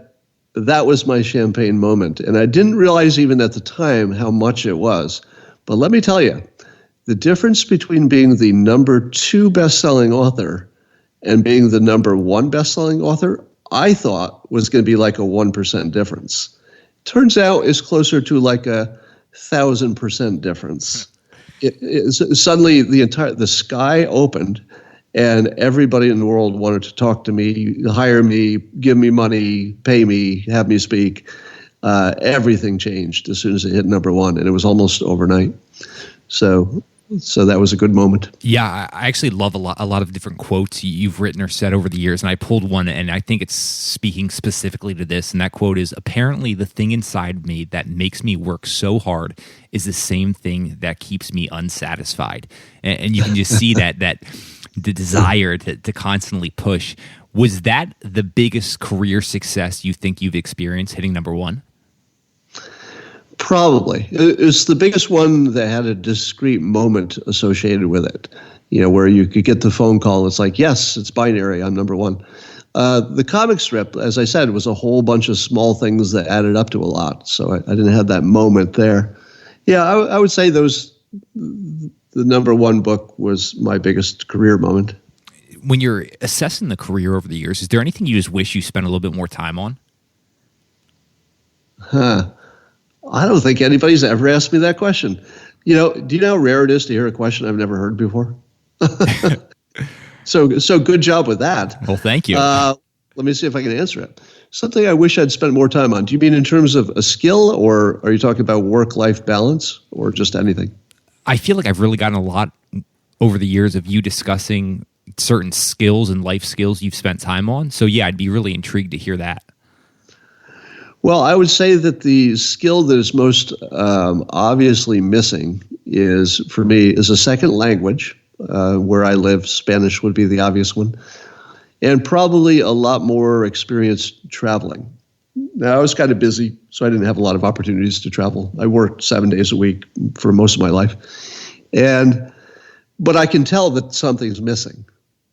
that was my champagne moment. And I didn't realize even at the time how much it was. But let me tell you, the difference between being the #2 best-selling author and being the #1 best-selling author, I thought was going to be like a 1% difference. Turns out it's closer to like a 1,000% difference. Suddenly the sky opened, and everybody in the world wanted to talk to me, hire me, give me money, pay me, have me speak. Everything changed as soon as it hit #1, and it was almost overnight. So So that was a good moment. Yeah, I actually love a lot of different quotes you've written or said over the years, and I pulled one, and I think it's speaking specifically to this, and that quote is, "Apparently the thing inside me that makes me work so hard is the same thing that keeps me unsatisfied." And you can just see that the desire to constantly push. Was that the biggest career success you think you've experienced, hitting number one? Probably. It's the biggest one that had a discrete moment associated with it, where you could get the phone call and it's like, yes, it's binary, I'm number one. The comic strip, as I said, was a whole bunch of small things that added up to a lot. So I didn't have that moment there. Yeah, I would say the number one book was my biggest career moment. When you're assessing the career over the years, is there anything you just wish you spent a little bit more time on? I don't think anybody's ever asked me that question. Do you know how rare it is to hear a question I've never heard before? So good job with that. Well, thank you. Let me see if I can answer it. Something I wish I'd spent more time on. Do you mean in terms of a skill, or are you talking about work-life balance, or just anything? I feel like I've really gotten a lot over the years of you discussing certain skills and life skills you've spent time on. So yeah, I'd be really intrigued to hear that. Well, I would say that the skill that is most obviously missing for me, is a second language. Where I live, Spanish would be the obvious one, and probably a lot more experience traveling. Now, I was kind of busy, so I didn't have a lot of opportunities to travel. I worked 7 days a week for most of my life, but I can tell that something's missing.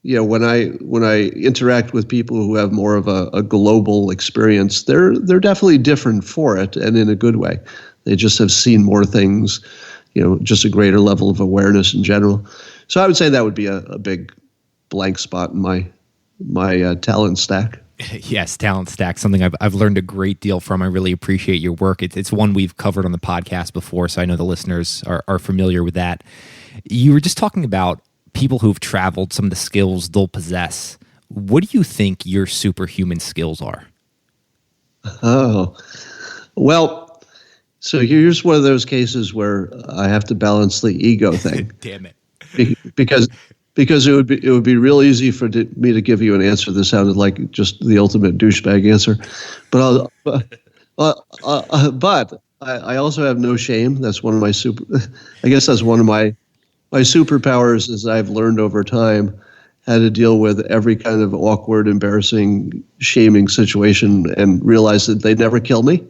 When I interact with people who have more of a global experience, they're definitely different for it, and in a good way. They just have seen more things, just a greater level of awareness in general. So I would say that would be a big blank spot in my talent stack. Yes, talent stack, something I've learned a great deal from. I really appreciate your work. It's one we've covered on the podcast before, so I know the listeners are familiar with that. You were just talking about people who've traveled, some of the skills they'll possess. What do you think your superhuman skills are? Oh, well, so here's one of those cases where I have to balance the ego thing. Damn it. Because it would be real easy for me to give you an answer that sounded like just the ultimate douchebag answer, but I also have no shame. That's one of my I guess that's one of my superpowers, is I've learned over time how to deal with every kind of awkward, embarrassing, shaming situation and realize that they never kill me.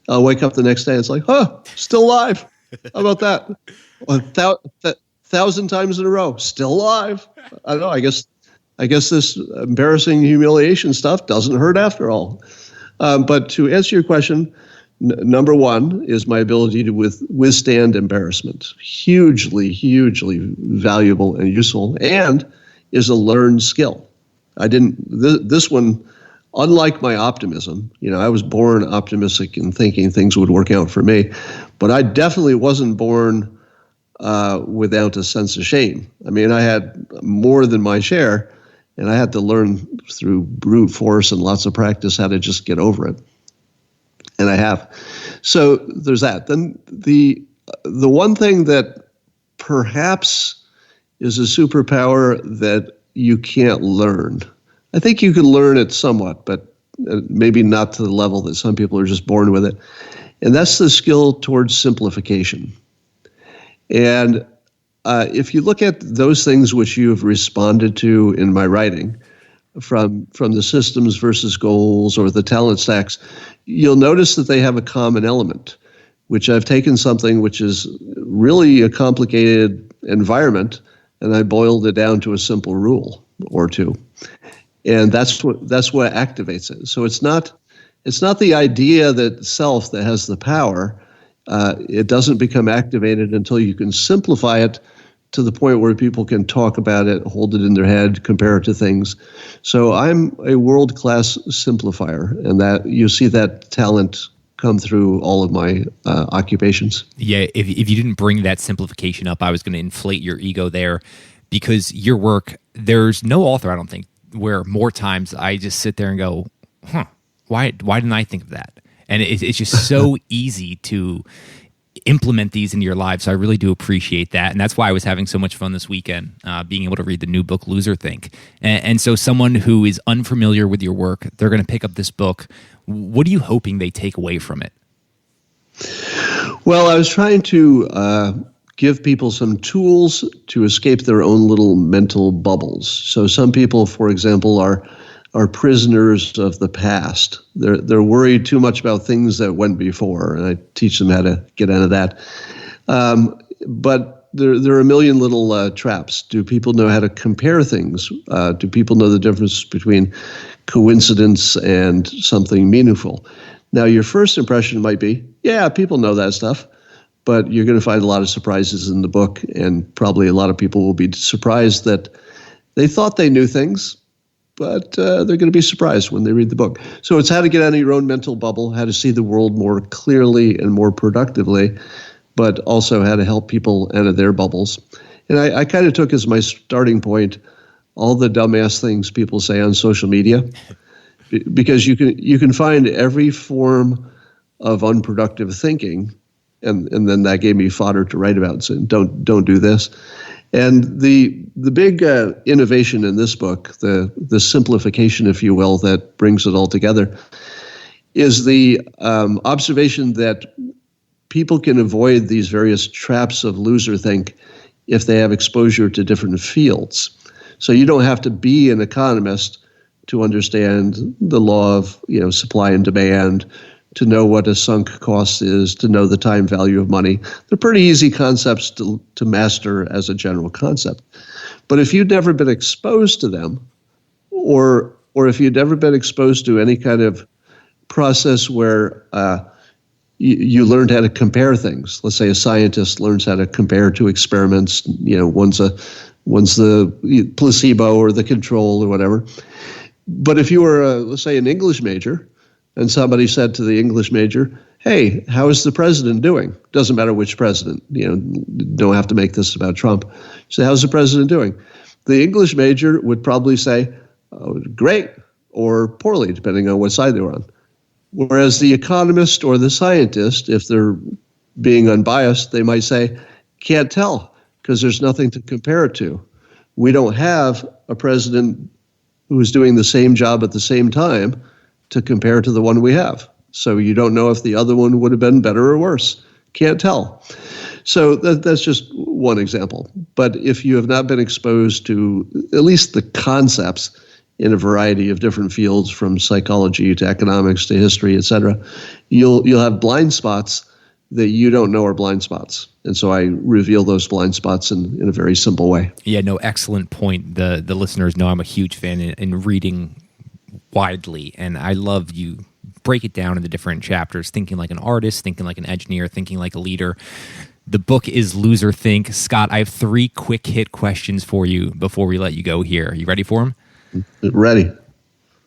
I'll wake up the next day, it's like, still alive. How about that? 1,000 times in a row, still alive. I don't know. I guess this embarrassing humiliation stuff doesn't hurt after all. But to answer your question, number one is my ability to withstand embarrassment. Hugely, hugely valuable and useful, and is a learned skill. This one, unlike my optimism, I was born optimistic and thinking things would work out for me, but I definitely wasn't born without a sense of shame. I mean, I had more than my share, and I had to learn through brute force and lots of practice how to just get over it. And I have. So there's that. Then the one thing that perhaps is a superpower that you can't learn. I think you can learn it somewhat, but maybe not to the level that some people are just born with it. And that's the skill towards simplification. And if you look at those things which you've responded to in my writing, from the systems versus goals or the talent stacks, you'll notice that they have a common element, which I've taken something which is really a complicated environment, and I boiled it down to a simple rule or two. And that's what activates it. So it's not the idea that self that has the power. It doesn't become activated until you can simplify it to the point where people can talk about it, hold it in their head, compare it to things. So I'm a world-class simplifier, and that you see that talent come through all of my occupations. Yeah, if you didn't bring that simplification up, I was going to inflate your ego there, because your work, there's no author, I don't think, where more times I just sit there and go, why didn't I think of that? And it's just so easy to implement these into your lives. So I really do appreciate that. And that's why I was having so much fun this weekend, being able to read the new book, Loserthink. And so someone who is unfamiliar with your work, they're going to pick up this book. What are you hoping they take away from it? Well, I was trying to give people some tools to escape their own little mental bubbles. So some people, for example, are prisoners of the past. They're worried too much about things that went before, and I teach them how to get out of that. But there are a million little traps. Do people know how to compare things? Do people know the difference between coincidence and something meaningful? Now, your first impression might be, yeah, people know that stuff, but you're going to find a lot of surprises in the book, and probably a lot of people will be surprised that they thought they knew things, but they're going to be surprised when they read the book. So it's how to get out of your own mental bubble, how to see the world more clearly and more productively, but also how to help people out of their bubbles. And I kind of took as my starting point all the dumbass things people say on social media, because you can find every form of unproductive thinking, and then that gave me fodder to write about. So don't do this. And the big innovation in this book, the simplification, if you will, that brings it all together, is the observation that people can avoid these various traps of loserthink if they have exposure to different fields. So you don't have to be an economist to understand the law of supply and demand, to know what a sunk cost is, to know the time value of money. They're pretty easy concepts to master as a general concept. But if you'd never been exposed to them, or if you'd never been exposed to any kind of process where you learned how to compare things. Let's say a scientist learns how to compare two experiments. One's the placebo or the control or whatever. But if you were, let's say, an English major, and somebody said to the English major, "Hey, how is the president doing?" Doesn't matter which president. Don't have to make this about Trump. So, how's the president doing? The English major would probably say, "Oh, great," or poorly, depending on what side they were on. Whereas the economist or the scientist, if they're being unbiased, they might say, "Can't tell, because there's nothing to compare it to. We don't have a president who is doing the same job at the same time to compare to the one we have. So you don't know if the other one would have been better or worse. Can't tell." So that's just one example. But if you have not been exposed to at least the concepts in a variety of different fields, from psychology to economics to history, et cetera, you'll have blind spots that you don't know are blind spots. And so I reveal those blind spots in a very simple way. Yeah, no, excellent point. The listeners know I'm a huge fan in reading widely, and I love you break it down into different chapters, thinking like an artist, thinking like an engineer, thinking like a leader. The book is Loserthink. Scott, I have 3 quick hit questions for you before we let you go here. Are you ready for them? Ready.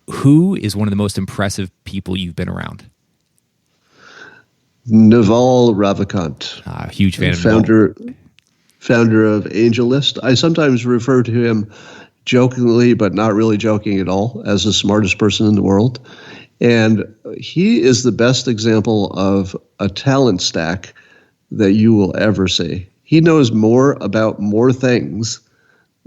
Who is one of the most impressive people you've been around? Naval Ravikant. Huge fan of founder of AngelList. I sometimes refer to him jokingly, but not really joking at all, as the smartest person in the world. And he is the best example of a talent stack that you will ever see. He knows more about more things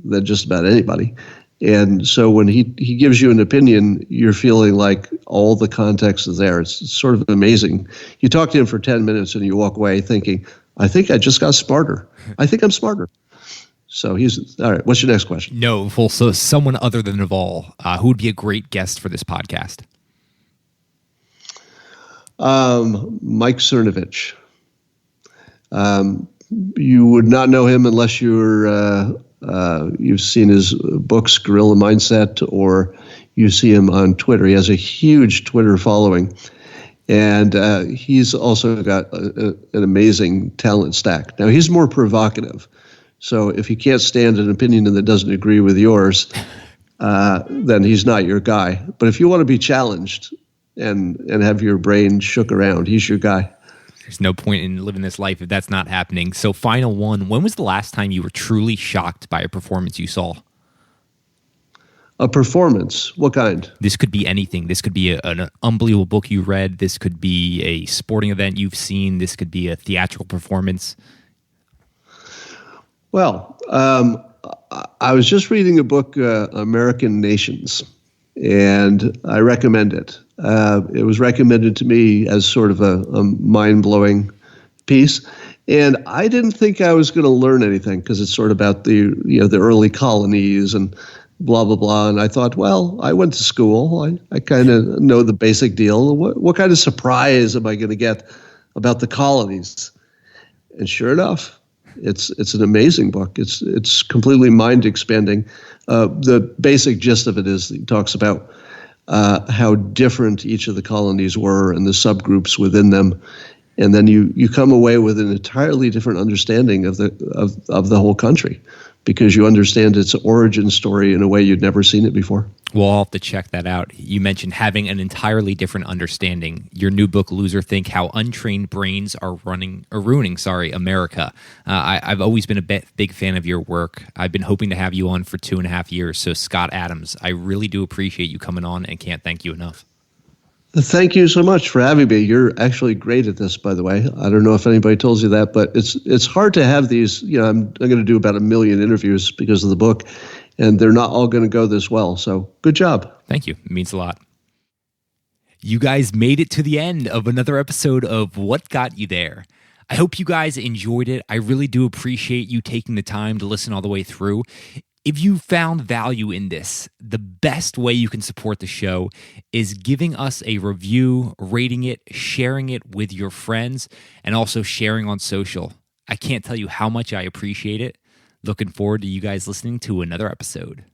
than just about anybody. And so when he gives you an opinion, you're feeling like all the context is there. It's sort of amazing. You talk to him for 10 minutes and you walk away thinking, I think I just got smarter. I think I'm smarter. So he's, all right, what's your next question? No, so someone other than Naval, who would be a great guest for this podcast? Mike Cernovich. You would not know him unless you've seen his books, Guerrilla Mindset, or you see him on Twitter. He has a huge Twitter following, and he's also got an amazing talent stack. Now, he's more provocative, so if you can't stand an opinion that doesn't agree with yours, then he's not your guy. But if you want to be challenged and have your brain shook around, he's your guy. There's no point in living this life if that's not happening. So final one, when was the last time you were truly shocked by a performance you saw? A performance? What kind? This could be anything. This could be an unbelievable book you read. This could be a sporting event you've seen. This could be a theatrical performance. Well, I was just reading a book, American Nations, and I recommend it. It was recommended to me as sort of a mind-blowing piece, and I didn't think I was going to learn anything because it's sort of about the early colonies and blah, blah, blah. And I thought, well, I went to school. I kind of know the basic deal. What kind of surprise am I going to get about the colonies? And sure enough, it's an amazing book. It's completely mind expanding. The basic gist of it is he talks about how different each of the colonies were and the subgroups within them, and then you come away with an entirely different understanding of the whole country, because you understand its origin story in a way you'd never seen it before. Well, I'll have to check that out. You mentioned having an entirely different understanding. Your new book, Loserthink, How Untrained Brains Are Ruining America. I've always been a big fan of your work. I've been hoping to have you on for 2.5 years. So, Scott Adams, I really do appreciate you coming on and can't thank you enough. Thank you so much for having me. You're actually great at this, by the way. I don't know if anybody told you that, but it's hard to have these. I'm going to do about 1 million interviews because of the book, and they're not all going to go this well. So good job. Thank you. It means a lot. You guys made it to the end of another episode of What Got You There. I hope you guys enjoyed it. I really do appreciate you taking the time to listen all the way through. If you found value in this, the best way you can support the show is giving us a review, rating it, sharing it with your friends, and also sharing on social. I can't tell you how much I appreciate it. Looking forward to you guys listening to another episode.